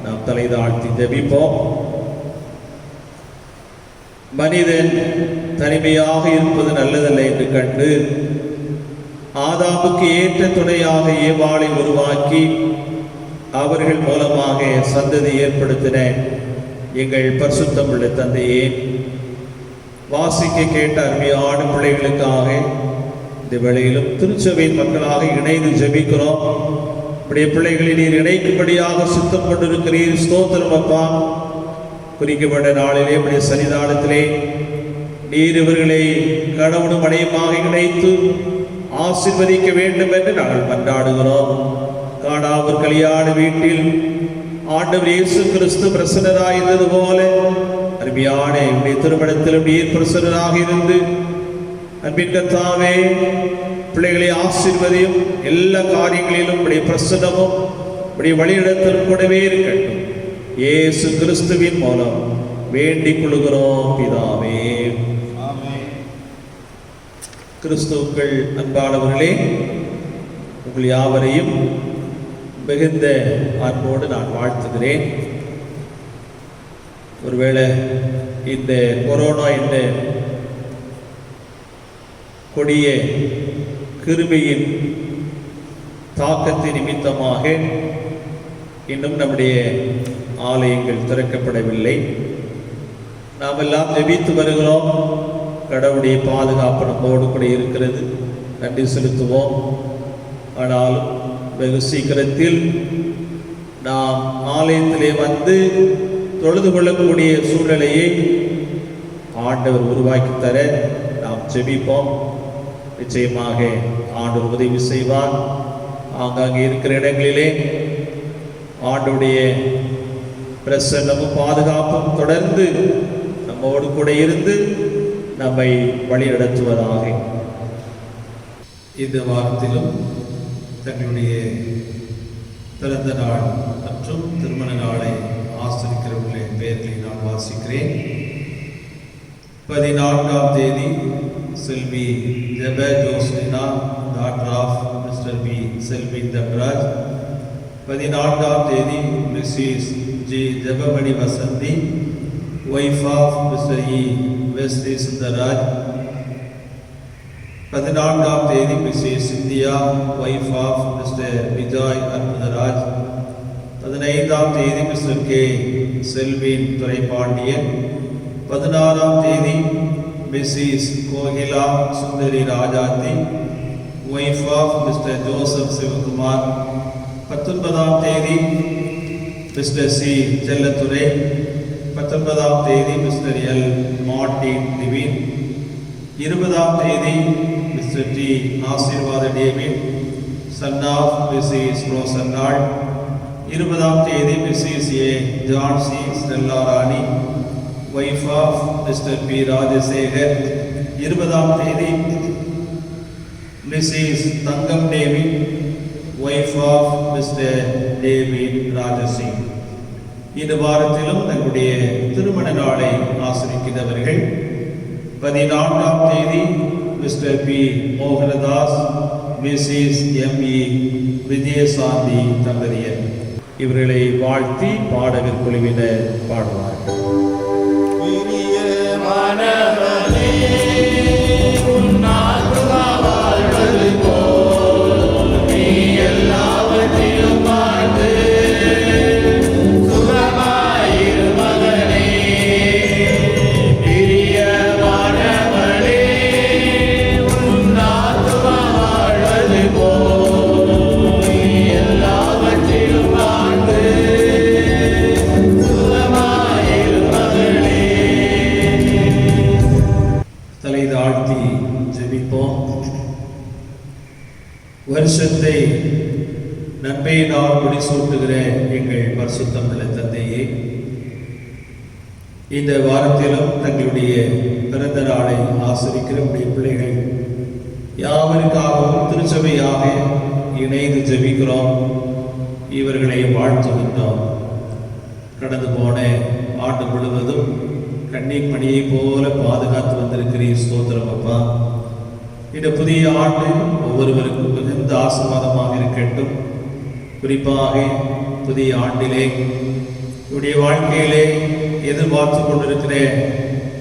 நாம் தலை தாழ்த்தி ஜெபிப்போம். மனிதன் தனிமையாக இருப்பது நல்லதல்ல என்று கண்டு ஆதாமுக்கு ஏற்ற துணையாக ஏவாளை உருவாக்கி அவர்கள் மூலமாக சந்ததி ஏற்படுத்தின எங்கள் பரிசுத்தம் உள்ள தந்தையே, வாசிக்க கேட்ட அருமையான பிள்ளைகளுக்காக இந்த வேளையிலும் திருச்சபையின் மக்களாக இணைந்து ஜெபிக்கிறோம். இப்படிய பிள்ளைகளை நீர் இணைக்கும்படியாக சுத்தம் கொண்டிருக்கிறீர். ஸ்தோத்திரம் அப்பா. குறிக்கப்பட்ட நாளிலே இப்படி சன்னிதானத்திலே நீர் இவர்களை கணவனும் மனைவியுமாக இணைத்து ஆசீர்வதிக்க வேண்டும் என்று நாங்கள் மன்றாடுகிறோம். காணாமற் கல்யாண வீட்டில் ஆண்டவர் இயேசு கிறிஸ்து பிரசன்னராயிருந்தது போல அருமையான இப்படி திருமணத்திலும் நீர் பிரசன்னராக இருந்து அன்பின் கர்த்தாவே, பிள்ளைகளை ஆசீர்வதியும் எல்லா காரியங்களிலும் இப்படி பிரசன்னமும் இப்படி வழிநடத்தலும் கூடவே இருக்கட்டும். இயேசு கிறிஸ்துவின் மூலம் வேண்டிக் கொள்கிறோம் பிதாவே. கிறிஸ்துவுக்குள் அன்பானவர்களே, உங்கள் யாவரையும் மிகுந்த அன்போடு நான் வாழ்த்துகிறேன். ஒருவேளை இந்த கொரோனா என்ற கொடிய கிருமியின் தாக்கத்தின் நிமித்தமாக இன்னும் நம்முடைய ஆலயங்கள் திறக்கப்படவில்லை. நாம் எல்லாம் ஜெபித்து வருகிறோம். கடவுளுடைய பாதுகாப்பு நம்மோடு கூட இருக்கிறது, நன்றி செலுத்துவோம். ஆனாலும் வெகு சீக்கிரத்தில் நாம் ஆலயத்திலே வந்து தொழுது கொள்ளக்கூடிய சூழ்நிலையை ஆண்டவர் உருவாக்கி தர நாம் ஜெபிப்போம். நிச்சயமாக ஆண்டவர் உதவி செய்வார். ஆங்காங்கே இருக்கிற இடங்களிலே ஆண்டவருடைய பிரசன்னமும் பாதுகாப்பும் தொடர்ந்து நம்மோடு கூட இருந்து நம்மை வழி நடத்துவதாக. இந்த வாரத்திலும் தங்களுடைய பிறந்த நாள் மற்றும் திருமண நாளை ஆசிரிக்கிறவர்களுடைய பெயர்களை நான் வாசிக்கிறேன். 14ஆம் தேதி செல்வி Jeba Joslina, daughter of mister P Selvi Dhanraj. 14ஆம் தேதி missus G Jebamani Vasanthi, wife of mister E Wesley Sundaraj. 14ஆம் தேதி missus Cynthia, wife of mister Vijay Arputharaj. 15ஆம் தேதி மிஸ்டர் கே செல்வின் துரைபாண்டியன். 16ஆம் தேதி missus Kokila Sundari Rajathi, wife of mister Joseph Sivakumar. 19ஆம் தேதி மிஸ்டர் சி செல்லத்துறை. 19ஆம் தேதி மிஸ்டர் எல் மார்டின் டிவின். 20ஆம் தேதி mister T Aseervatha David, son of missus ரோசன்னாள். 20ஆம் தேதி missus A Jhansi Stella Rani, wife of mister B Rajasekar. 20ஆம் தேதி missus Thangam David, wife of mister David Rajasingh. இந்த வாரத்திலும் தங்களுடைய திருமண நாளை ஆசிரிக்கிறவர்கள் 14ஆம் தேதி mister P Mohandas, missus M E. Vijayashanthi தம்பதியர். இவர்களை வாழ்த்தி பாடகர் குழுவினர் பாடுவார்கள். வருஷத்தை நன்மையினால் முடிசூட்டுகிற எங்கள் பரிசுத்தம் உள்ள தந்தையே, இந்த வாரத்திலும் தங்களுடைய பிறந்த நாளை ஆசிரிக்கிற உடைய பிள்ளைகள் யாவருக்காகவும் திருச்சபையாக இணைந்து ஜெபிக்கிறோம். இவர்களை வாழ்த்துகின்றோம். கடந்து போன ஆண்டு முழுவதும் கண்ணீர் மணியை போல பாதுகாத்து வந்திருக்கிறீர். ஸ்தோத்திரம் அப்பா. இந்த புதிய ஆண்டு ஒவ்வொருவருக்கும் மிகுந்த ஆசீர்வாதமாக இருக்கட்டும். குறிப்பாக புதிய ஆண்டிலே இவருடைய வாழ்க்கையிலே எதிர்பார்த்து கொண்டிருக்கிற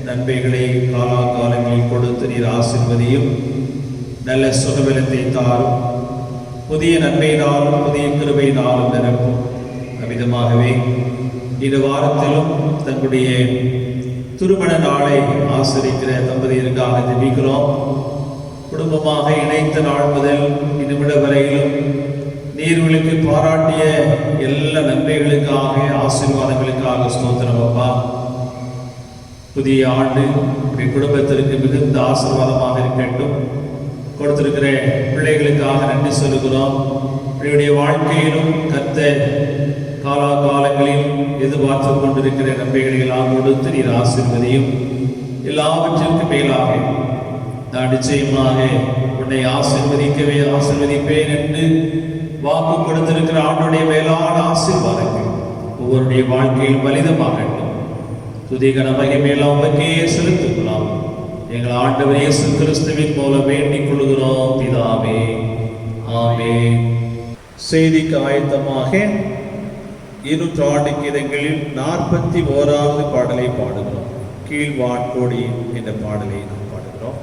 நன்மைகளை காலாகாலங்களில் கொடுத்து நீர் ஆசீர்வதியும். நல்ல சுகபலத்தை தாரும். புதிய நன்மையினாலும் புதிய கிருபையினாலும் நிரப்பும். அவ்விதமாகவே இந்த வாரத்திலும் தங்களுடைய திருமண நாளை ஆசிரிக்கிற தம்பதியருக்காக ஜெபிக்கிறோம். குடும்பமாக இணைத்த நாள் முதல் இனிமிட வரையிலும் நீர்களுக்கு பாராட்டிய எல்லா நன்மைகளுக்காக ஆசீர்வாதங்களுக்காக ஸ்தோத்திரம் அப்பா. புதிய ஆண்டு உடைய குடும்பத்திற்கு மிகுந்த ஆசீர்வாதமாக இருக்கட்டும். கொடுத்திருக்கிற பிள்ளைகளுக்காக நன்றி சொல்லுகிறோம். உடைய வாழ்க்கையிலும் கர்த்தர் காலாகாலங்களில் எதிர்பார்த்து கொண்டிருக்கிற நன்மைகளை எல்லாம் கொடுத்து நீர் ஆசீர்வதியும். எல்லாவற்றிற்கும் மேலாக நான் நிச்சயமாக உன்னை ஆசீர்வதிப்பேன் என்று வாக்கு கொடுத்திருக்கிற ஆண்டுடைய மேலான ஆசீர்வாதங்கள் ஒவ்வொருடைய வாழ்க்கையில் பலிதமாகட்டும். துதிகன மகிமையெல்லாம் உமக்கே செலுத்துக்கலாம். எங்கள் ஆண்டவர் இயேசு கிறிஸ்துவின் மூலம் வேண்டிக் கொள்கிறோம் பிதாவே, ஆமென். செய்திக்கு ஆயத்தமாக 200 கீதங்களில் 41வது பாடலை பாடுகிறோம். கீழ்வாட்கோடி என்ற பாடலை நாம் பாடுகிறோம்.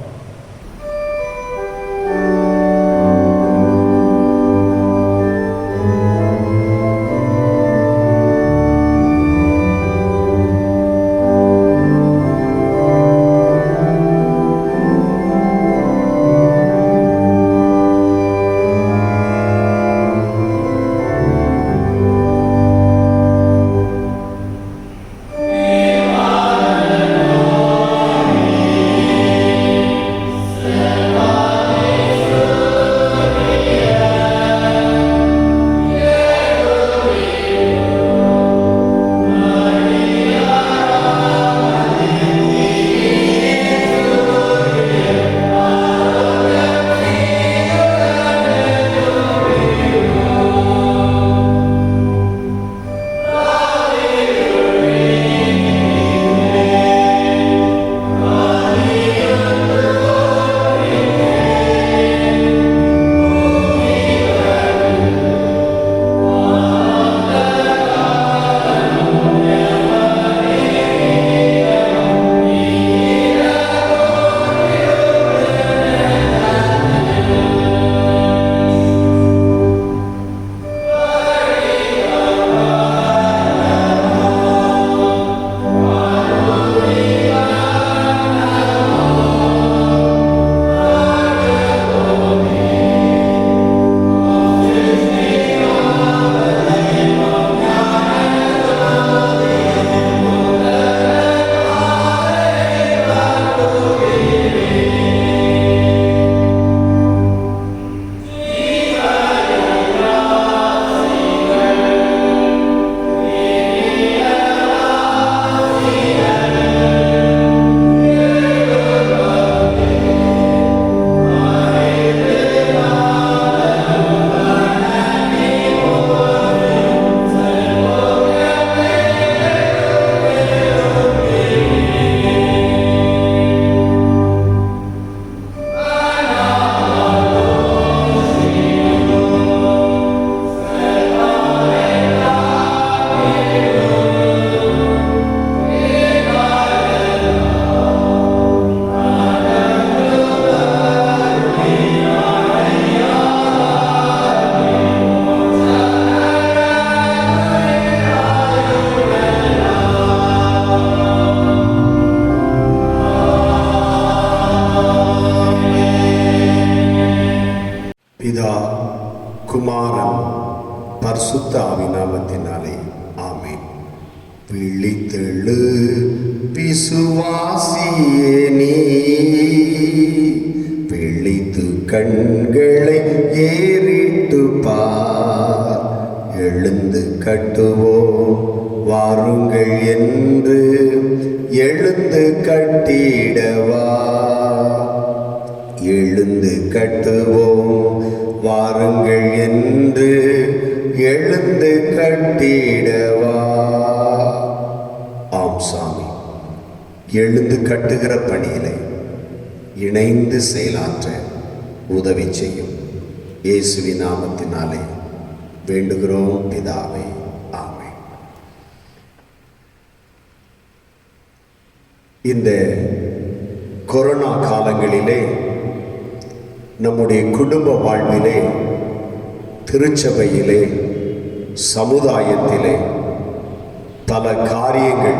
பிதா, குமாரன், பரிசுத்த ஆவியின் நாமத்தினாலே ஆமென். விழித்தெழு விசுவாசியே நீ, விழித்து கண்களை ஏறிட்டு பார். எழுந்து கட்டுவோம் வாருங்கள் என்று எழுந்து கட்டிடவா. எழுந்து கட்டுவோம் வாருங்கள் என்று எழுந்து கட்டிடவா. ஆம் சாமி, எழுந்து கட்டுகிற பணியிலே இணைந்து செயலாற்ற உதவி செய்யும். இயேசுவின் நாமத்தினாலே வேண்டுகிறோம் பிதாவே, ஆமென். இந்த கொரோனா காலங்களிலே நம்முடைய குடும்ப வாழ்விலே, திருச்சபையிலே, சமுதாயத்திலே பல காரியங்கள்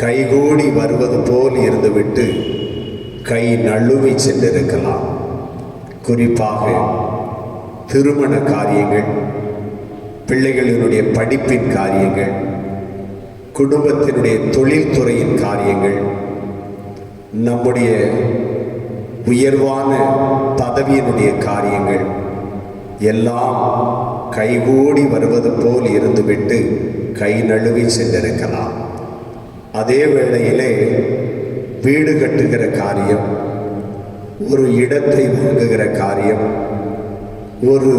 கைகூடி வருவது போல் இருந்துவிட்டு கை நழுவி சென்றிருக்கலாம். குறிப்பாக திருமண காரியங்கள், பிள்ளைகளினுடைய படிப்பின் காரியங்கள், குடும்பத்தினுடைய தொழில்துறையின் காரியங்கள், நம்முடைய உயர்வான பதவியினுடைய காரியங்கள் எல்லாம் கைகூடி வருவது போல் இருந்துவிட்டு கை நழுவி சென்றிருக்கலாம். அதே வேளையிலே வீடு கட்டுகிற காரியம், ஒரு இடத்தை வாங்குகிற காரியம், ஒரு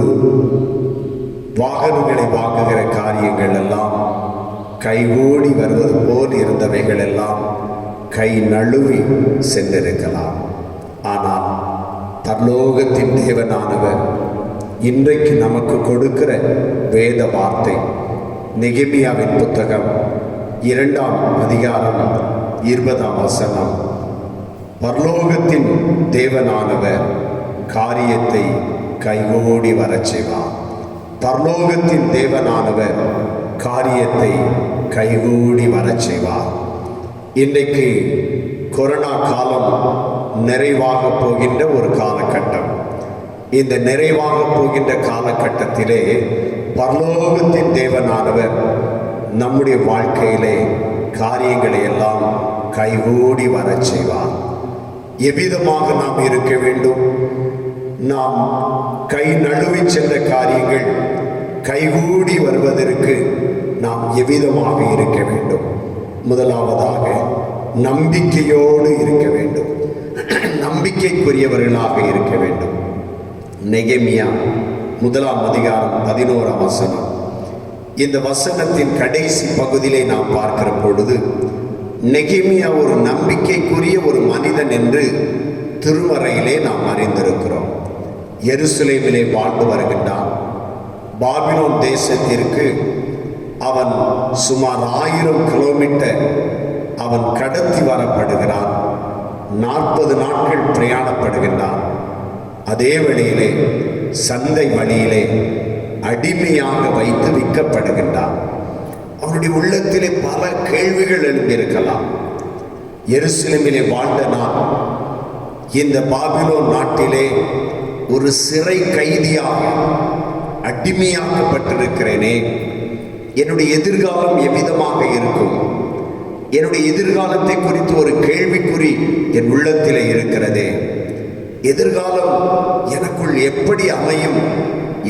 வாகனங்களை வாங்குகிற காரியங்கள் எல்லாம் கைகூடி வருவது போல் இருந்தவைகள் எல்லாம் கை நழுவி சென்றிருக்கலாம். ஆனால் பரலோகத்தின் தேவனானவர் இன்றைக்கு நமக்கு கொடுக்கிற வேத வார்த்தை நெகேமியாவின் புத்தகம் 2ஆம் அதிகாரம் 20ஆம் வசனம். பரலோகத்தின் தேவனானவர் காரியத்தை கைகூடி வரச் செய்வார். பரலோகத்தின் தேவனானவர் காரியத்தை கைகூடி வரச் செய்வார். இன்றைக்கு கொரோனா காலம் நிறைவாக போகின்ற ஒரு காலகட்டம். இந்த நிறைவாக போகின்ற காலகட்டத்திலே பரலோகத்தின் தேவனானவர் நம்முடைய வாழ்க்கையிலே காரியங்களை எல்லாம் கைகூடி வரச் செய்வார். எவ்விதமாக நாம் இருக்க வேண்டும்? நாம் கை நழுவி சென்ற காரியங்கள் கைகூடி வருவதற்கு நாம் எவ்விதமாக இருக்க வேண்டும்? முதலாவதாக நம்பிக்கையோடு இருக்க வேண்டும். நம்பிக்கைக்குரியவர்களாக இருக்க வேண்டும். நெகேமியா 1ஆம் அதிகாரம் 11ஆம் வசனம். இந்த வசனத்தின் கடைசி பகுதியிலே நாம் பார்க்கிற பொழுது நெகேமியா ஒரு நம்பிக்கைக்குரிய ஒரு மனிதன் என்று திருமறையிலே நாம் அறிந்திருக்கிறோம். எருசலேமிலே வாழ்ந்து வருகின்றான். பாபிலோன் தேசத்திற்கு அவன் சுமார் 1000 கிலோமீட்டர் அவன் கடத்தி வரப்படுகிறான். 40 நாட்கள் பிரயாணப்படுகின்றான். அதே வழியிலே சந்தை வழியிலே அடிமையாக வைத்து விற்கப்படுகின்றான். அவனுடைய உள்ளத்திலே பல கேள்விகள் எழுந்திருக்கலாம். எருசலேமிலே வாழ்ந்த நான் இந்த பாபிலோன் நாட்டிலே ஒரு சிறை கைதியாக அடிமையாக்கப்பட்டிருக்கிறேனே, என்னுடைய எதிர்காலம் எவ்விதமாக இருக்கும்? என்னுடைய எதிர்காலத்தை குறித்து ஒரு கேள்விக்குறி என் உள்ளத்திலே இருக்கிறதே. எதிர்காலம் எனக்குள் எப்படி அமையும்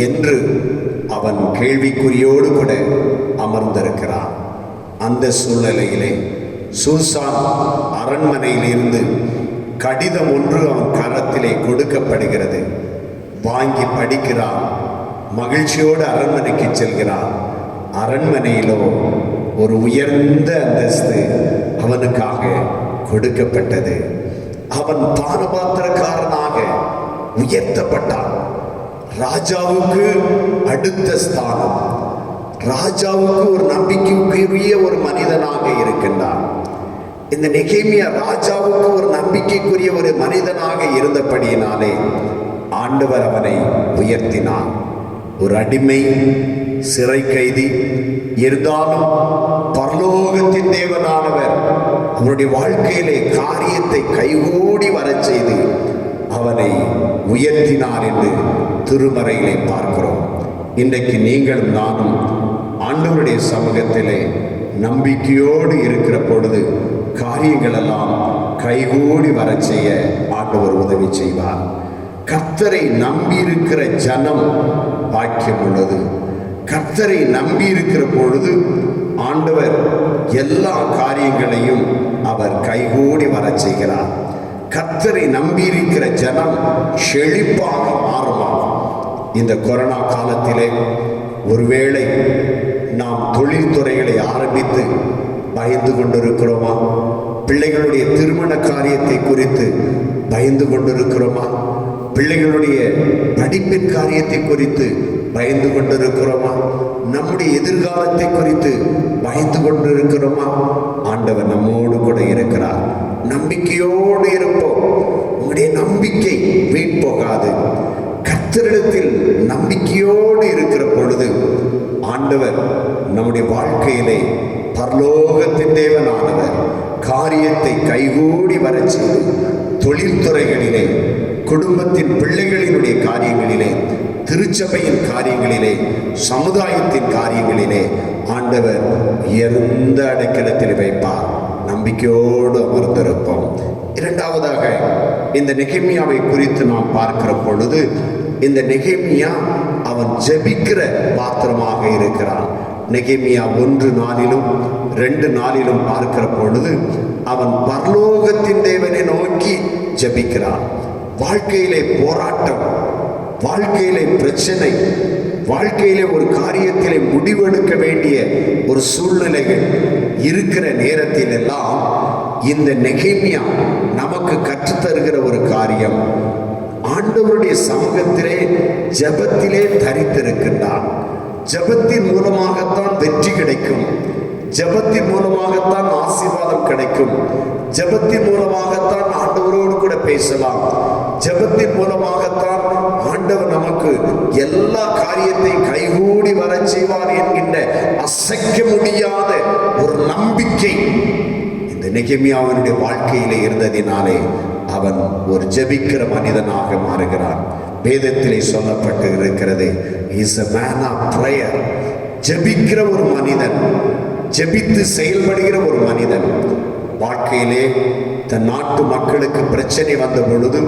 என்று அவன் கேள்விக்குறியோடு கூட அமர்ந்திருக்கிறான். அந்த சூழ்நிலையிலே சூசான் அரண்மனையிலிருந்து கடிதம் ஒன்று அவன் கரத்திலே கொடுக்கப்படுகிறது. வாங்கி படிக்கிறான். மகிழ்ச்சியோடு அரண்மனைக்கு செல்கிறான். அரண்மனையிலோ ஒரு உயர்ந்த அந்தஸ்து அவனுக்காக கொடுக்கப்பட்டது. அவன் பானபாத்திரக்காரனாக உயர்த்தப்பட்டான். ராஜாவுக்கு அடுத்த ஸ்தானம். ராஜாவுக்கு ஒரு நம்பிக்கைக்குரிய ஒரு மனிதனாக இருக்கின்றான். இந்த நெகேமியா ராஜாவுக்கு ஒரு நம்பிக்கைக்குரிய ஒரு மனிதனாக இருந்தபடியினாலே ஆண்டவர் அவனை உயர்த்தினார். ஒரு அடிமை, சிறை கைதி இருந்தாலும் பரலோகத்தின் தேவனானவர் அவருடைய வாழ்க்கையிலே காரியத்தை கைகூடி வரச் செய்து அவனை உயர்த்தினார் என்று திருமறையிலே பார்க்கிறோம். இன்றைக்கு நீங்களும் நானும் ஆண்டவருடைய சமூகத்திலே நம்பிக்கையோடு இருக்கிற பொழுது காரியங்கள் எல்லாம் கைகூடி வரச் செய்ய ஆண்டவர் உதவி செய்வார். கர்த்தரை நம்பியிருக்கிற ஜனம் பாக்கியம் உள்ளது. கர்த்தரை நம்பியிருக்கிற பொழுது ஆண்டவர் எல்லா காரியங்களையும் அவர் கைகூடி வரச் செய்கிறார். கர்த்தரை நம்பியிருக்கிற ஜனம் செழிப்பாக மாறுவார். இந்த கொரோனா காலத்திலே ஒருவேளை நாம் தொழில்துறைகளை ஆரம்பித்து பயந்து கொண்டிருக்கிறோமா? பிள்ளைகளுடைய திருமண காரியத்தை குறித்து பயந்து கொண்டிருக்கிறோமா? பிள்ளைகளுடைய படிப்பின் காரியத்தை குறித்து பயந்து கொண்டிருக்கிறோமா? நம்முடைய எதிர்காலத்தை குறித்து பயந்து கொண்டிருக்கிறோமா? ஆண்டவர் நம்மோடு கூட இருக்கிறார். நம்பிக்கையோடு இருப்போம். உங்களுடைய நம்பிக்கை வீண் போகாது. கர்த்தரிடத்தில் நம்பிக்கையோடு இருக்கிற பொழுது ஆண்டவர் நம்முடைய வாழ்க்கையிலே பரலோகத்தின் தேவனானவர் காரியத்தை கைகூடி வரச் செய்து தொழில்துறைகளிலே, குடும்பத்தின் பிள்ளைகளினுடைய காரியங்களிலே, திருச்சபையின் காரியங்களிலே, சமுதாயத்தின் காரியங்களிலே ஆண்டவர் உயர்ந்த அடைக்கலத்தில் வைப்பார். நம்பிக்கையோடு அமர்ந்திருப்போம். இரண்டாவதாக இந்த நெகேமியாவை குறித்து நாம் பார்க்கிற பொழுது, இந்த நெகேமியா அவன் ஜெபிக்கிற பாத்திரமாக இருக்கிறான். நெகேமியா 1:4 2:4 பார்க்கிற பொழுது அவன் பரலோகத்தின் தேவனை நோக்கி ஜெபிக்கிறான். வாழ்க்கையிலே போராட்டம், வாழ்க்கையிலே பிரச்சனை, வாழ்க்கையிலே ஒரு காரியத்திலே முடிவெடுக்க வேண்டிய ஒரு சூழ்நிலைகள் இருக்கிற நேரத்தில் எல்லாம் இந்த நெகேமியா நமக்கு கற்றுத்தருகிற ஒரு காரியம், ஆண்டவருடைய சமூகத்திலே ஜெபத்திலே தரித்திருக்கின்றான். ஜெபத்தின் மூலமாகத்தான் வெற்றி கிடைக்கும். ஜெபத்தின் மூலமாகத்தான் ஆசீர்வாதம் கிடைக்கும். ஜெபத்தின் மூலமாகத்தான் ஆண்டவரோடு கூட பேசலாம். ஜெபத்தின் மூலமாகத்தான் ஆண்டவர் நமக்கு எல்லா காரியத்தையும் கைகூடி வரச் செய்வார் என்கின்ற அசைக்க முடியாத ஒரு நம்பிக்கை இந்த நெகேமியாவினுடைய வாழ்க்கையிலே இருந்ததினாலே அவன் ஒரு ஜெபிக்கிற மனிதனாக மாறுகிறான். வேதத்திலே சொல்லப்பட்டு இருக்கிறது, is a man of prayer. ஜெபிக்கிற ஒரு மனிதன், ஜெபித்து செயல்படுகிற ஒரு மனிதன். வாழ்க்கையிலே தன் நாட்டு மக்களுக்கு பிரச்சனை வந்த பொழுது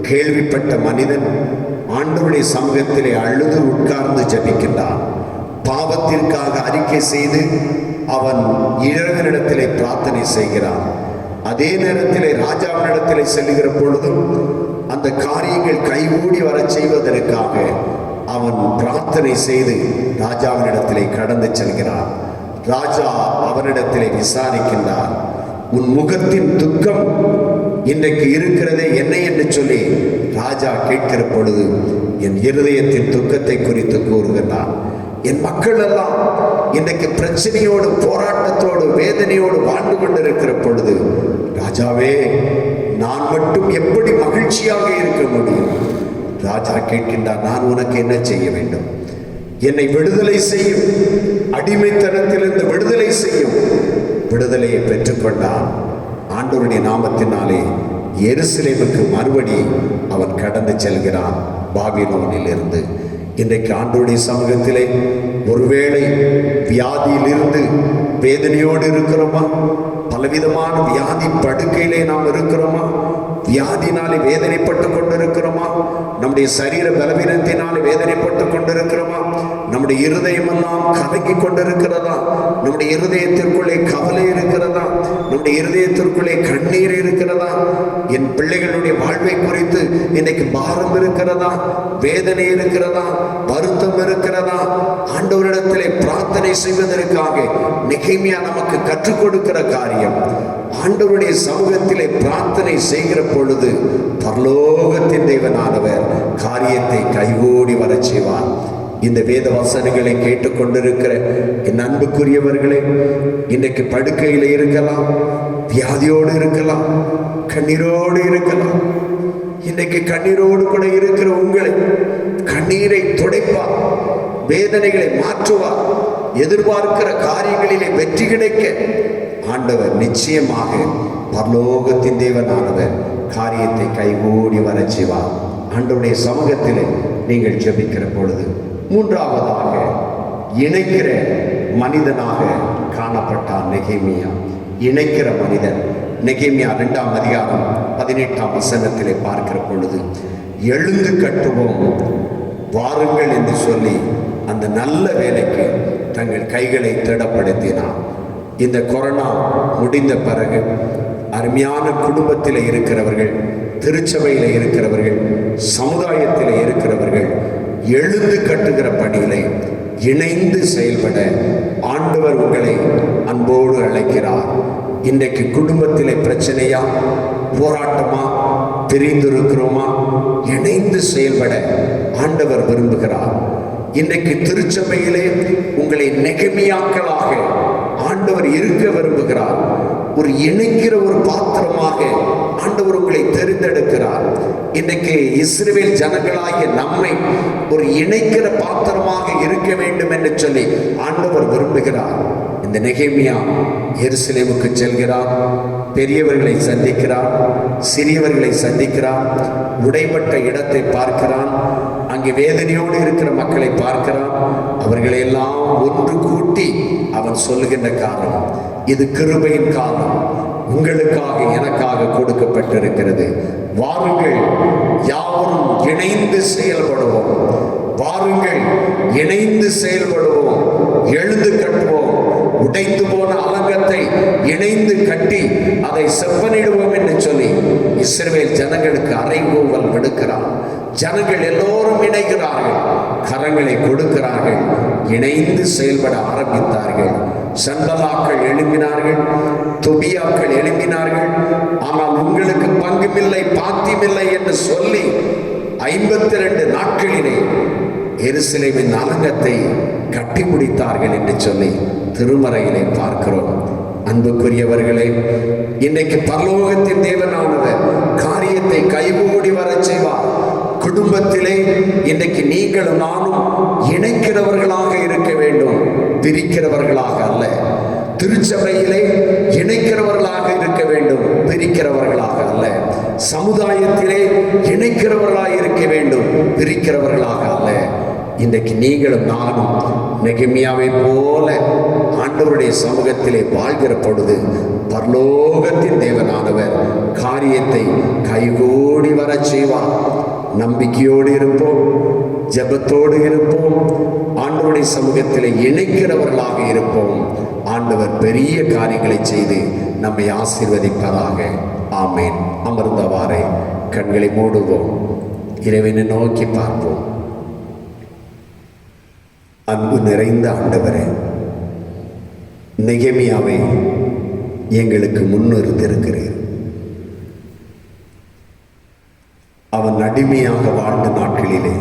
கேள்விப்பட்ட மனிதன் ஆண்டவருடைய சமூகத்திலே அழுது உட்கார்ந்து ஜெபிக்கின்றான். பாவத்திற்காக அறிக்கை செய்து அவன் இறைவனிடத்திலே பிரார்த்தனை செய்கிறான். அதே நேரத்திலே ராஜாவினிடத்திலே செல்லுகிற பொழுதும் அந்த காரியங்கள் கைகூடி வரச் செய்வதற்காக அவன் பிரார்த்தனை செய்து ராஜாவினிடத்திலே கடந்து செல்கிறான். ராஜா அவனிடத்திலே விசாரிக்கின்றார். உன் முகத்தின் துக்கம் இன்றைக்கு இருக்கிறதே என்ன என்று சொல்லி ராஜா கேட்கிற பொழுது என் இருதயத்தின் துக்கத்தை குறித்து கூறுகின்றான். என் மக்கள் எல்லாம் இன்றைக்கு பிரச்சனையோடு, போராட்டத்தோடு, வேதனையோடு வாழ்ந்து கொண்டிருக்கிற பொழுது ராஜாவே, நான் மட்டும் எப்படி மகிழ்ச்சியாக இருக்க முடியும்? ராஜா கேட்கின்றார், நான் உனக்கு என்ன செய்ய வேண்டும்? என்னை விடுதலை செய்யும், அடிமைத்தனத்திலிருந்து விடுதலை செய்யும். விடுதலையை பெற்றுக்கொண்டான். ஆண்டவருடைய நாமத்தினாலே எருசலேமுக்கு மறுபடி அவன் கடந்து செல்கிறான் பாபிலோனில் இருந்து. இன்றைக்கு ஆண்டவருடைய சமூகத்திலே ஒருவேளை வியாதியிலிருந்து வேதனையோடு இருக்கிறோமா? பலவிதமான வியாதி படுக்கையிலே நாம் இருக்கிறோமா? வியாதினாலே வேதனைப்பட்டு கொண்டிருக்கிறோமா? நம்முடைய சரீர பலவீனத்தினாலே வேதனைப்பட்டு கொண்டிருக்கிறோமா? நம்முடைய இருதயமெல்லாம் கலங்கி கொண்டிருக்கிறதா? நம்முடைய இருதயத்திற்குள்ளே கவலை இருக்கிறதா? நம்முடைய இருதயத்திற்குள்ளே கண்ணீர் இருக்கிறதா? என் பிள்ளைகளுடைய வாழ்வை குறித்து இன்னைக்கு பாரம் இருக்கிறதா? வேதனை இருக்கிறதா? வருத்தம் இருக்கிறதா? ஆண்டவரிடத்திலே பிரார்த்தனை செய்வதற்காக நெகேமியா நமக்கு கற்றுக் கொடுக்கிற காரியம், ஆண்டவருடைய சமூகத்திலே பிரார்த்தனை செய்கிற பொழுது பரலோகத்தின் தேவனானவர் காரியத்தை கைகூடி வரச் செய்வார். இந்த வேத வசனங்களை கேட்டுக்கொண்டிருக்கிற என் அன்புக்குரியவர்களே, இன்றைக்கு படுக்கையில் இருக்கலாம், வியாதியோடு இருக்கலாம், கண்ணீரோடு இருக்கலாம். இன்றைக்கு கண்ணீரோடு கூட இருக்கிற உங்களை கண்ணீரை துடைப்பார், வேதனைகளை மாற்றுவார். எதிர்பார்க்கிற காரியங்களிலே வெற்றி கிடைக்க ஆண்டவர் நிச்சயமாக பரலோகத்தின் தேவனானவர் காரியத்தை கைகூடி வரச் செய்வார். ஆண்டவருடைய சமூகத்தில் நீங்கள் ஜெபிக்கிற பொழுது மூன்றாவதாக இணைக்கிற மனிதனாக காணப்பட்டார் நெகேமியா. இணைக்கிற மனிதன். நெகேமியா 2ஆம் அதிகாரம் 18ஆம் வசனத்திலே பார்க்கிற பொழுது, எழுந்து கட்டுவோம் வாருங்கள் என்று சொல்லி அந்த நல்ல வேலைக்கு தங்கள் கைகளை திடப்படுத்தினார். இந்த கொரோனா முடிந்த பிறகு அருமையான குடும்பத்தில் இருக்கிறவர்கள், திருச்சபையில் இருக்கிறவர்கள், சமுதாயத்தில் இருக்கிறவர்கள் எழுந்து கட்டுகிற பணிகளை இணைந்து செயல்பட ஆண்டவர் உங்களை அன்போடு அழைக்கிறார். இன்றைக்கு குடும்பத்திலே பிரச்சனையா, போராட்டமா, பிரிந்திருக்கிறோமா? இணைந்து செயல்பட ஆண்டவர் விரும்புகிறார். இன்றைக்கு திருச்சபையிலே உங்களை நெகேமியாக்களாக ஆண்டவர் இருக்க விரும்புகிறார். ஒரு இணைக்கிற ஒரு பாத்திரமாக ஆண்டவர் உங்களை தெரிந்தெடுக்கிறார். இன்றைக்கு இஸ்ரவேல் ஜனங்களாகிய நம்மை ஒரு இணைக்கிற பாத்திரமாக இருக்க வேண்டும் என்று சொல்லி ஆண்டவர் விரும்புகிறார். இந்த நெகேமியா எருசலேமுக்கு செல்கிறார். பெரியவர்களை சந்திக்கிறார், சிறியவர்களை சந்திக்கிறார், உடைப்பட்ட இடத்தை பார்க்கிறான். அங்கே வேதனையோடு இருக்கிற மக்களை பார்க்கிறான். அவர்களெல்லாம் ஒன்று கூட்டி அவன் சொல்லுகின்ற காரணம், இது கிருபையின் காலம், உங்களுக்காக எனக்காக கொடுக்கப்பட்டிருக்கிறது. வாருங்கள், யாவரும் இணைந்து செயல்படுவோம். வாருங்கள், இணைந்து செயல்படுவோம். எழுந்து கட்டுவோம். உடைந்து போன அலங்கத்தை இணைந்து கட்டி அதை செப்பனிடுவோம் என்று சொல்லி இஸ்ரவேல் ஜனங்களுக்கு அறைகூவல் விடுக்கிறார். ஜனங்கள் எல்லோரும் இணைகிறார்கள், கரங்களை கொடுக்கிறார்கள், இணைந்து செயல்பட ஆரம்பித்தார்கள். சன்பலாக்கள் எழும்பினார்கள், தொபியாக்கள் எழும்பினார்கள். ஆனால் உங்களுக்கு பங்குமில்லை, பாத்தியமில்லை என்று சொல்லி 52 நாட்களிலே எருசலேமின் அலங்கத்தை கட்டி முடித்தார்கள் என்று சொல்லி திருமறையிலே பார்க்கிறோம். அன்புக்குரியவர்களே, இன்றைக்கு பரலோகத்தின் தேவனானவர் காரியத்தை கைகூடி வரச் செய்வார். குடும்பத்திலே இன்றைக்கு நீங்களும் நானும் இணைக்கிறவர்களாக இருக்க வேண்டும், பிரிக்கிறவர்களாக அல்ல. திருச்சபையிலே இணைக்கிறவர்களாக இருக்க வேண்டும், பிரிக்கிறவர்களாக அல்ல. சமுதாயத்திலே இணைக்கிறவர்களாக இருக்க வேண்டும், பிரிக்கிறவர்களாக அல்ல. இன்றைக்கு நீங்களும் நானும் நெகேமியாவை போல ஆண்டவருடைய சமூகத்திலே வாழ்கிற பொழுது பரலோகத்தின் தேவனானவர் காரியத்தை கைகூடி வரச் செய்வார். நம்பிக்கையோடு இருப்போம், ஜெபத்தோடு இருப்போம், ஆண்டவருடைய சமூகத்தில் இணைக்கிறவர்களாக இருப்போம். ஆண்டவர் பெரிய காரியங்களை செய்து நம்மை ஆசீர்வதிப்பதாக. ஆமேன். அமர்ந்தவாறே கண்களை மூடுவோம், இறைவனை நோக்கி பார்ப்போம். அன்பு நிறைந்த ஆண்டவரே, நெகேமியாவை எங்களுக்கு முன்னிறுத்திருக்கிறீர். அவன் அடிமையாக வாழ்ந்த நாட்களிலே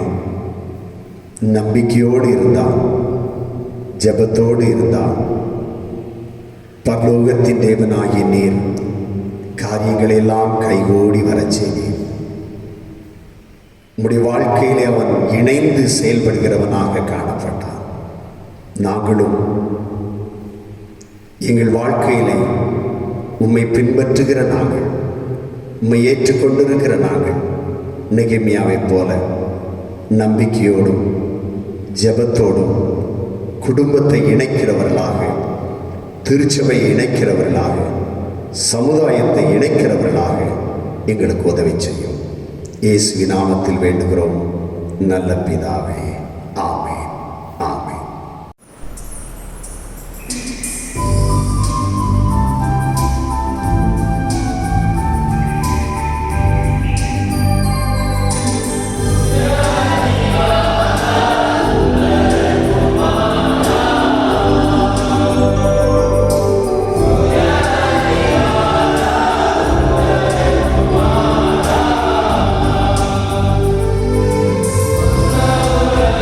நம்பிக்கையோடு இருந்தான், ஜெபத்தோடு இருந்தான். பரலோகத்தின் தேவனாகிய நீர் காரியங்களெல்லாம் கைகூடி வரச் செய்தீர். உம்முடைய வாழ்க்கையிலே அவன் இணைந்து செயல்படுகிறவனாக காணப்பட்டான். நாங்களும் எங்கள் வாழ்க்கையிலே உம்மை பின்பற்றுகிற நாங்கள், உம்மை ஏற்றுக்கொண்டிருக்கிற நாங்கள் நெகேமியாவை போல நம்பிக்கையோடும் ஜெபத்தோடும் குடும்பத்தை இணைக்கிறவர்களாக, திருச்சபையை இணைக்கிறவர்களாக, சமுதாயத்தை இணைக்கிறவர்களாக எங்களுக்கு உதவி செய்யும். இயேசுவின் நாமத்தில் வேண்டுகிறோம் நல்ல பிதாவே. ஆமென். ஆமென். Amen.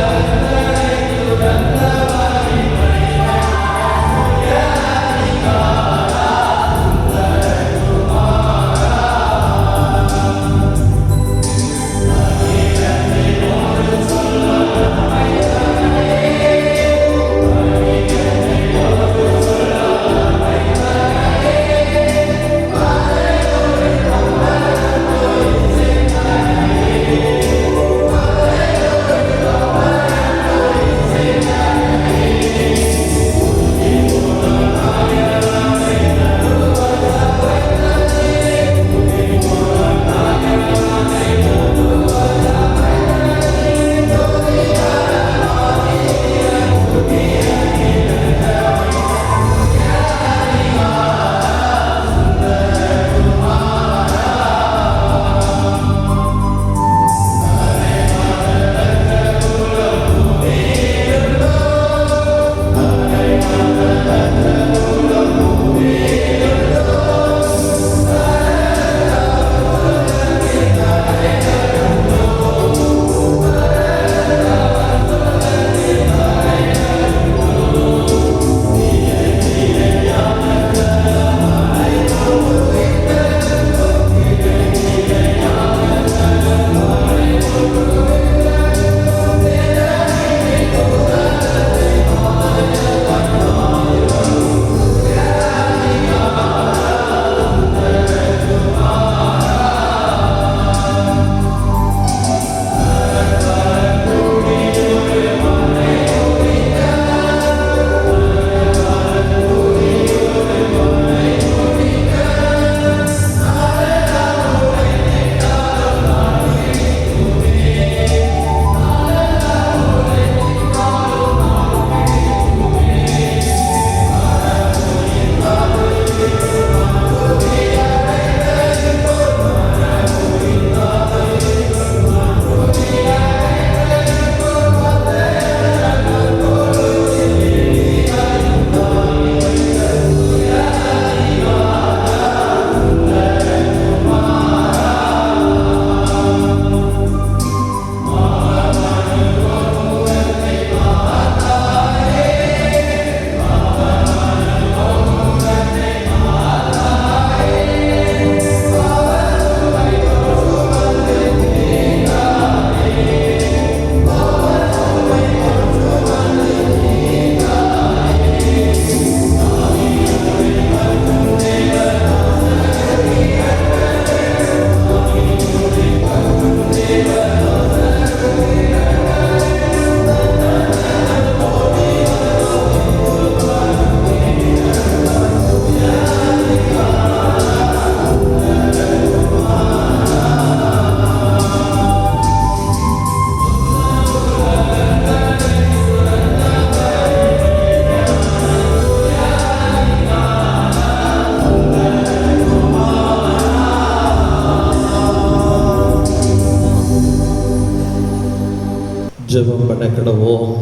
ஜெபம் பண்ண கிடவோம்.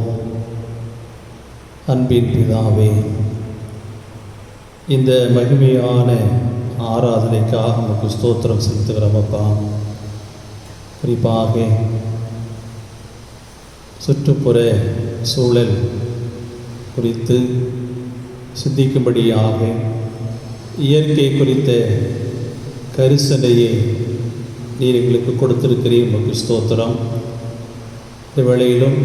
அன்பின் பிதாவே, இந்த மகிமையான ஆராதனைக்காக நமக்கு ஸ்தோத்திரம் செலுத்துகிறோம் அப்பா. குறிப்பாக சுற்றுப்புற சூழல் குறித்து சிந்திக்கும்படியாக இயற்கை குறித்த கரிசனையை நீர் எங்களுக்கு கொடுத்திருக்கிறீர். உமக்கு ஸ்தோத்திரம். இந்த வேளையிலும்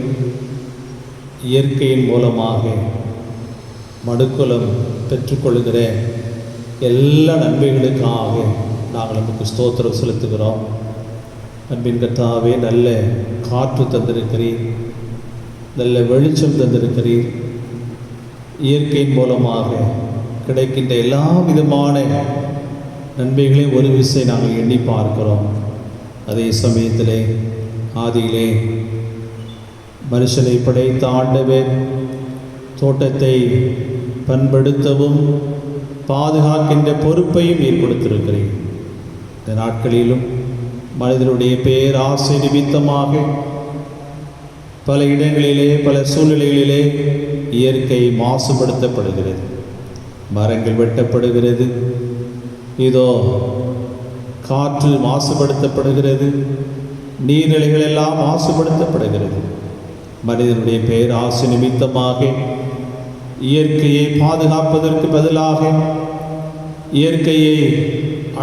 இயற்கையின் மூலமாக மனுக்குலம் பெற்றுக்கொள்கிற எல்லா நன்மைகளுக்காக நாங்கள் நமக்கு ஸ்தோத்திரம் செலுத்துகிறோம். அன்பின் கர்த்தாவே, நல்ல காற்று தந்திருக்கிறீர், நல்ல வெளிச்சம் தந்திருக்கிறீர். இயற்கையின் மூலமாக கிடைக்கின்ற எல்லா விதமான நன்மைகளையும் ஒரு விசை நாங்கள் எண்ணி பார்க்கிறோம். அதே சமயத்திலே ஆதியிலே மனுஷனை படைத்த ஆண்டவர் தோட்டத்தை பண்படுத்தவும் பாதுகாக்கின்ற பொறுப்பையும் ஏற்படுத்தியிருக்கிறேன். இந்த நாட்களிலும் மனிதனுடைய பேராசை நிமித்தமாக பல இடங்களிலே, பல சூழ்நிலைகளிலே இயற்கை மாசுபடுத்தப்படுகிறது. மரங்கள் வெட்டப்படுகிறது, இதோ காற்று மாசுபடுத்தப்படுகிறது, நீர்நிலைகள் எல்லாம் மாசுபடுத்தப்படுகிறது. மனிதனுடைய பேராசை நிமித்தமாக இயற்கையை பாதுகாப்பதற்கு பதிலாக இயற்கையை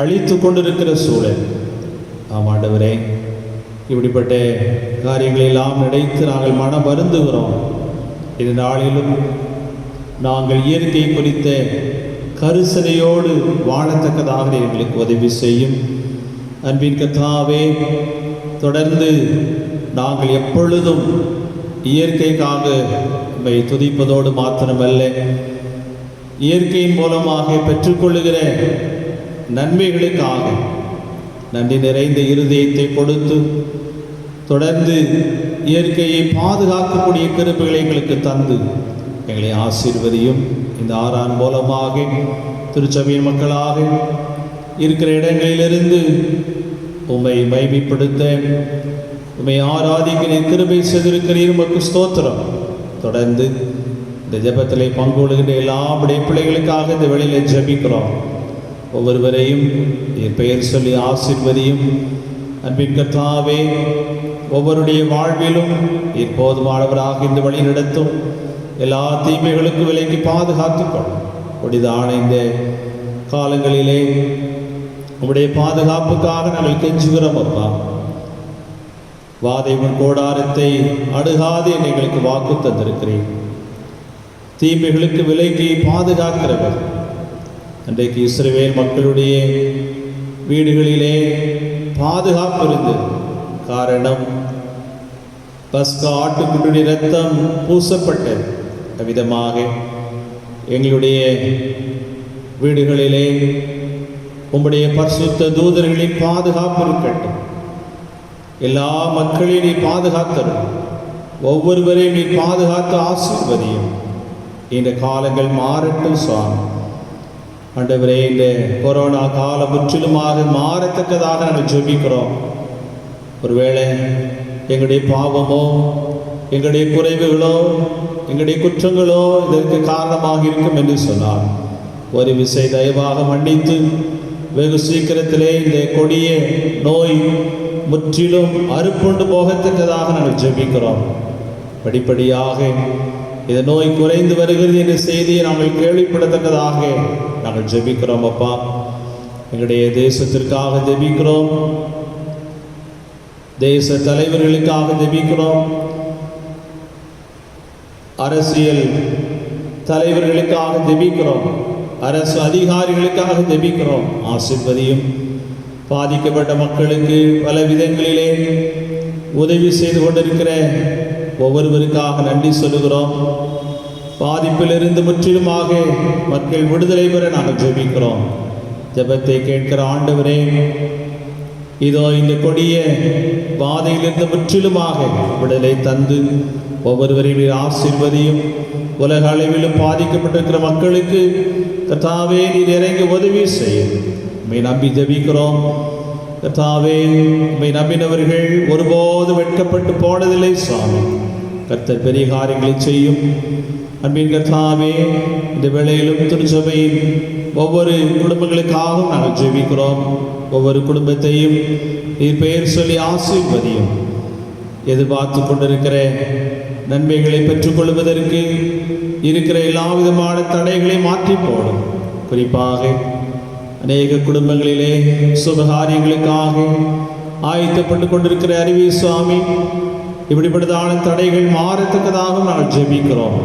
அழித்து கொண்டிருக்கிற சூழல். ஆமாண்டவரே, இப்படிப்பட்ட காரியங்களெல்லாம் நினைத்து நாங்கள் மனம் வருந்துகிறோம். இந்த நாளிலும் நாங்கள் இயற்கை குறித்த கரிசனையோடு வாழத்தக்கதாக எங்களுக்கு உதவி செய்யும். அன்பின் கர்த்தாவே, தொடர்ந்து நாங்கள் எப்பொழுதும் இயற்கைக்காக நம்மை துதிப்பதோடு மாத்திரமல்ல, இயற்கையின் மூலமாக பெற்றுக்கொள்ளுகிற நன்மைகளுக்காக நன்றி நிறைந்த இருதயத்தை கொடுத்து தொடர்ந்து இயற்கையை பாதுகாக்கக்கூடிய கிருபைகளை எங்களுக்கு தந்து எங்களை ஆசீர்வதியும். இந்த ஆரான் மூலமாக திருச்சபையின் மக்களாக இருக்கிற இடங்களிலிருந்து உம்மை மகிமைப்படுத்த, உம்மை ஆராதிக்கிற கிருபை செய்திருக்கிறீர். உமக்கு ஸ்தோத்திரம். தொடர்ந்து இந்த ஜெபத்திலே பங்கு கொள்கின்ற எல்லா பிள்ளைகளுக்காக இந்த வேளையிலே ஜெபிக்கிறோம். ஒவ்வொருவரையும் என் பெயர் சொல்லி ஆசீர்வதியும். அன்பின் கர்த்தாவே, ஒவ்வொருடைய வாழ்விலும் போதுமானவராக இந்த வழி நடத்தும். எல்லா தீமைகளுக்கும் விலக்கி பாதுகாத்துக்கொள்ளும். ஒடிதான இந்த காலங்களிலே உம்முடைய பாதுகாப்புக்காக நாங்கள் கெஞ்சுகிறோம் அப்பா. வாதைவன் கோடாரத்தை அணுகாது எங்களுக்கு வாக்கு தந்திருக்கிறேன். தீமைகளுக்கு விலக்கி பாதுகாக்கிறவர். அன்றைக்கு இஸ்ரவேல் மக்களுடைய வீடுகளிலே பாதுகாப்பு இருந்தது. காரணம், பஸ்கா ஆட்டுக்குட்டியுடைய இரத்தம் பூசப்பட்டது. அவ்விதமாக எங்களுடைய வீடுகளிலே உம்முடைய பரிசுத்த தூதர்களின் பாதுகாப்பு இருக்கட்டும். எல்லா மக்களையும் நீ பாதுகாத்தரும். ஒவ்வொருவரையும் நீ பாதுகாத்து ஆசீர்வதியும். இந்த காலங்கள் மாறட்டும் சுவாமி. ஆண்டவரே, இந்த கொரோனா காலம் முற்றிலுமாக மாறத்தக்கதாக நாங்கள் ஜெபிக்கிறோம். ஒருவேளை எங்களுடைய பாவமோ, எங்களுடைய குறைவுகளோ, எங்களுடைய குற்றங்களோ இதற்கு காரணமாக இருக்கும் என்று சொன்னார். ஒரு விசை தயவாக மன்னித்து வெகு சீக்கிரத்திலே இந்த கொடிய நோய் முற்றிலும் அறுப்புண்டு போகத்தக்கதாக நாங்கள் ஜெபிக்கிறோம். படிப்படியாக இந்த நோய் குறைந்து வருகிறது என்ற செய்தியை நாங்கள் கேள்விப்படத்தக்கதாக நாங்கள் ஜெபிக்கிறோம் அப்பா. எங்களுடைய தேசத்திற்காக ஜெபிக்கிறோம், தேச தலைவர்களுக்காக ஜெபிக்கிறோம், அரசியல் தலைவர்களுக்காக ஜெபிக்கிறோம், அரசு அதிகாரிகளுக்காக ஜெபிக்கிறோம். ஆசீர்வதியும். பாதிக்கப்பட்ட மக்களுக்கு பல விதங்களிலே உதவி செய்து கொண்டிருக்கிற ஒவ்வொருவருக்காக நன்றி சொல்லுகிறோம். பாதிப்பிலிருந்து முற்றிலுமாக மக்கள் விடுதலை பெற நாங்கள் ஜெபிக்கிறோம். ஜெபத்தை கேட்கிற ஆண்டவரே, இதோ இந்த கொடிய பாதையிலிருந்து முற்றிலுமாக விடுதலை தந்து ஒவ்வொருவரையும் ஆசீர்வதியும். உலக அளவிலும் பாதிக்கப்பட்டிருக்கிற மக்களுக்கு கர்த்தாவே நீர் இறங்கி உதவி செய்யும். உம்மை நம்பி ஜெபிக்கிறோம். கர்த்தாவே, உம்மை நம்பினவர்கள் ஒருபோது வெட்கப்பட்டு போனதில்லை சுவாமி. கர்த்தர் பெரிய காரியங்களை செய்யும். அன்பின் கர்த்தாவே, இந்த வேளையிலும் திருச்சபையின் ஒவ்வொரு குடும்பங்களுக்காகவும் நாங்கள் ஜெபிக்கிறோம். ஒவ்வொரு குடும்பத்தையும் நீர் பெயர் சொல்லி ஆசீர்வதியும். எதிர்பார்த்து கொண்டிருக்கிற நன்மைகளை பெற்றுக்கொள்வதற்கு இருக்கிற எல்லா விதமான தடைகளை மாற்றி போடும். குறிப்பாக அநேக குடும்பங்களிலே சுபகாரியங்களுக்காக ஆயத்தப்பட்டு கொண்டிருக்கிற அறிவி சுவாமி, இப்படிப்பட்டதான தடைகள் மாறத்தக்கதாக நாங்கள் ஜெபிக்கிறோம்.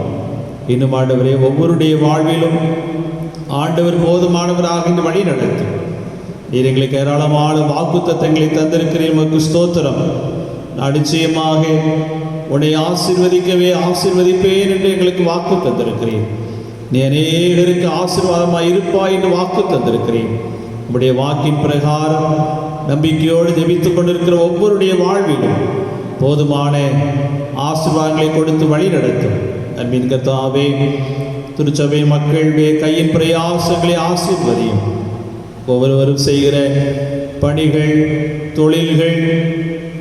இன்னும் ஆண்டவரே, ஒவ்வொருடைய வாழ்விலும் ஆண்டவர் போதுமானவராக இந்த வழி நடத்தும். நீர் எங்களுக்கு ஏராளமான வாக்குத்தத்தங்களை தந்திருக்கிறேன். உமக்கு ஸ்தோத்திரம். நான் நிச்சயமாக உன்னை ஆசீர்வதிப்பேன் என்று எங்களுக்கு வாக்கு தந்திருக்கிறேன். நீ அநேகருக்கு ஆசீர்வாதமாக இருப்பாய் என்று வாக்கு தந்திருக்கிறேன். உம்முடைய வாக்கின் பிரகாரம் நம்பிக்கையோடு ஜெபித்துக் கொண்டிருக்கிற ஒவ்வொருடைய வாழ்விலும் போதுமான ஆசீர்வாதங்களை கொடுத்து வழி நடத்தும். அன்பின் கர்த்தாவே, திருச்சபை மக்களுடைய கையின் பிரயாசங்களை ஆசீர்வதியும். ஒவ்வொருவரும் செய்கிற பணிகள், தொழில்கள்,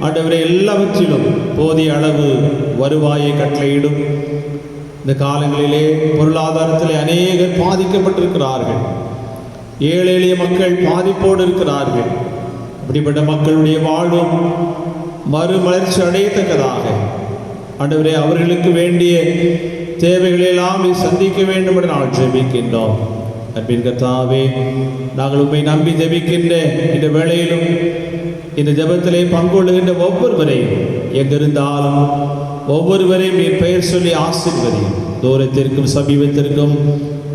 ஆண்டவரே, எல்லாவற்றிலும் போதிய அளவு வருவாயை கட்டளையிடும். இந்த காலங்களிலே பொருளாதாரத்தில் அநேகர் பாதிக்கப்பட்டிருக்கிறார்கள். ஏழை எளிய மக்கள் பாதிப்போடு இருக்கிறார்கள். அப்படிப்பட்ட மக்களுடைய வாழ்வும் மறுமலர்ச்சி அடையத்தக்கதாக ஆண்டவரே, அவர்களுக்கு வேண்டிய தேவைகளெல்லாம் சந்திக்க வேண்டும் என்று நாங்கள் ஜெபிக்கின்றோம். அன்பின் கர்த்தாவே, நாங்கள் உம்மை நம்பி ஜெபிக்கின்ற இந்த வேளையிலும் இந்த ஜெபத்திலே பங்கொள்ளுகின்ற ஒவ்வொருவரையும், எங்கிருந்தாலும் ஒவ்வொருவரையும் நீர் பெயர் சொல்லி ஆசீர்வதியும். தூரத்திற்கும் சமீபத்திற்கும்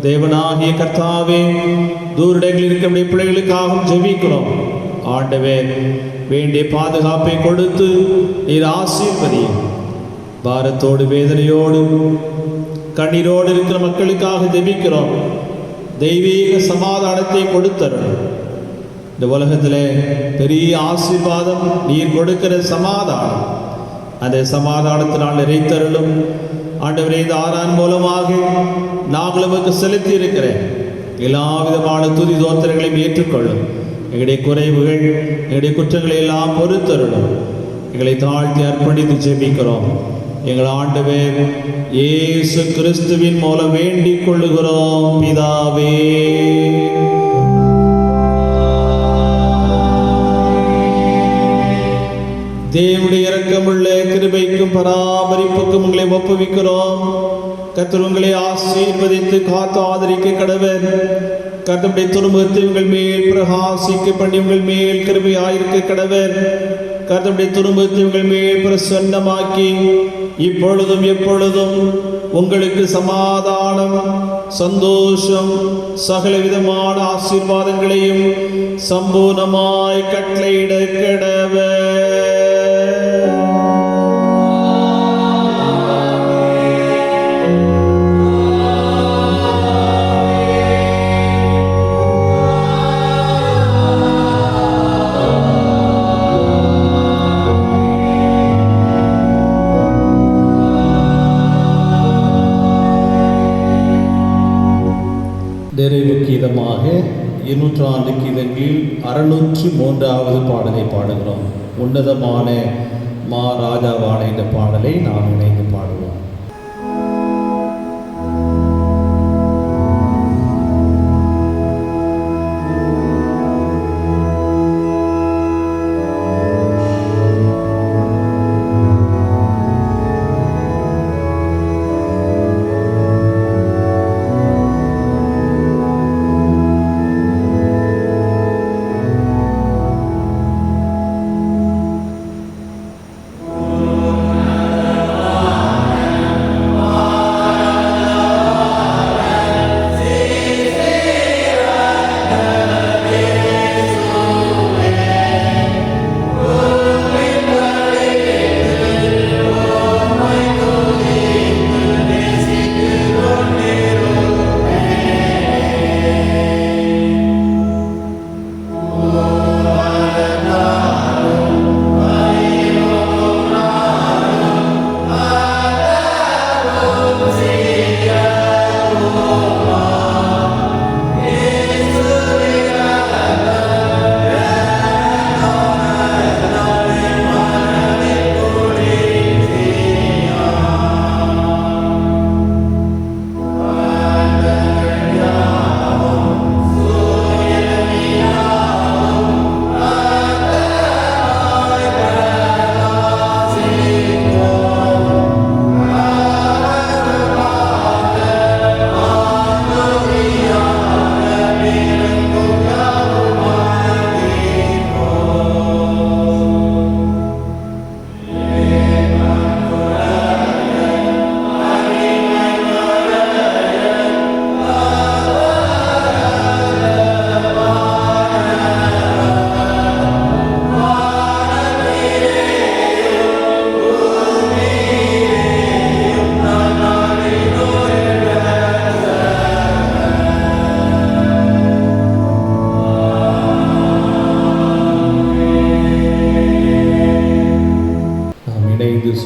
தேவனாகிய கர்த்தாவே, தூரடங்களில் இருக்கிற பிள்ளைகளுக்காகவும் ஜெபிக்கிறோம். ஆண்டவே, வேண்டிய பாதுகாப்பை கொடுத்து நீர் ஆசீர்வதியும். பாரத்தோடு வேதனையோடு கண்ணீரோடு இருக்கிற மக்களுக்காக ஜெபிக்கிறோம். தெய்வீக சமாதானத்தை கொடுத்தருளும். இந்த உலகத்தில் பெரிய ஆசீர்வாதம் நீர் கொடுக்கிற சமாதானம். அந்த சமாதானத்தினால் நிறைத்தருளும். ஆண்டவரே, இந்த ஆரான் மூலமாக நாங்கள் நமக்கு செலுத்தி இருக்கிற எல்லா விதமான துதி தோத்திரங்களையும் ஏற்றுக்கொள்ளும். எங்களுடைய குறைவுகள், எங்களுடைய குற்றங்களை எல்லாம் பொறுத்தருளும். எங்களை தாழ்த்தி அர்ப்பணித்து ஜெபிக்கிறோம். எங்கள் ஆண்டவர் இயேசு கிறிஸ்துவின் மூலம் வேண்டிக் கொள்ளுகிறோம் பிதாவே. தேவனுடைய இரக்கமுள்ள கிருபைக்கும் பராமரிப்புக்கும் உங்களை ஒப்புவிக்கிறோம். கர்த்தர் உங்களை ஆசீர்வதித்து காத்து ஆதரிக்க கடவர். கர்த்தருடைய திருமுகத்தை உங்கள் மேல் பிரகாசிக்க பண்ணி உங்கள் மேல் கிருபையாயிருக்க கடவர். கர்த்தருடைய திருமுகத்தை உங்கள் மேல் பிரசன்னமாக்கி இப்பொழுதும் எப்பொழுதும் உங்களுக்கு சமாதானம், சந்தோஷம், சகல விதமான ஆசீர்வாதங்களையும் சம்பூர்ணமாய் கட்டளையிட கடவர். நிறைவு கீதமாக 200 கீதங்களில் 603வது பாடலை பாடுகிறோம். உன்னதமான மா ராஜாவான இந்த பாடலை நாம் இணைந்து பாடுவோம்.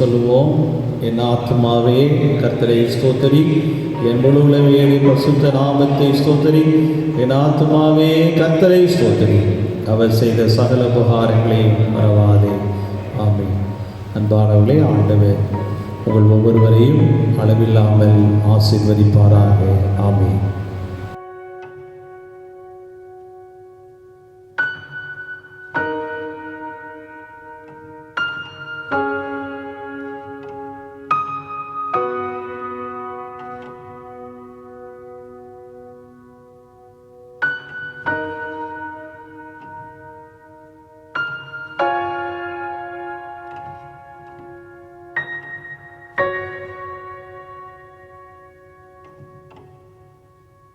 சொல்லுவோம். என் ஆத்மாவே கர்த்தரை ஸ்தோத்தரி, என் முழு உலகமே பரிசுத்த நாமத்தை ஸ்தோத்தரி. என் ஆத்மாவே கர்த்தரை ஸ்தோத்தரி, அவர் செய்த சகல உபகாரங்களையும் மறவாதே. ஆமென். அன்பானவர்களே, ஆண்டவர் உங்கள் ஒவ்வொருவரையும் அளவில்லாமல் ஆசீர்வதிப்பாராக. ஆமென்.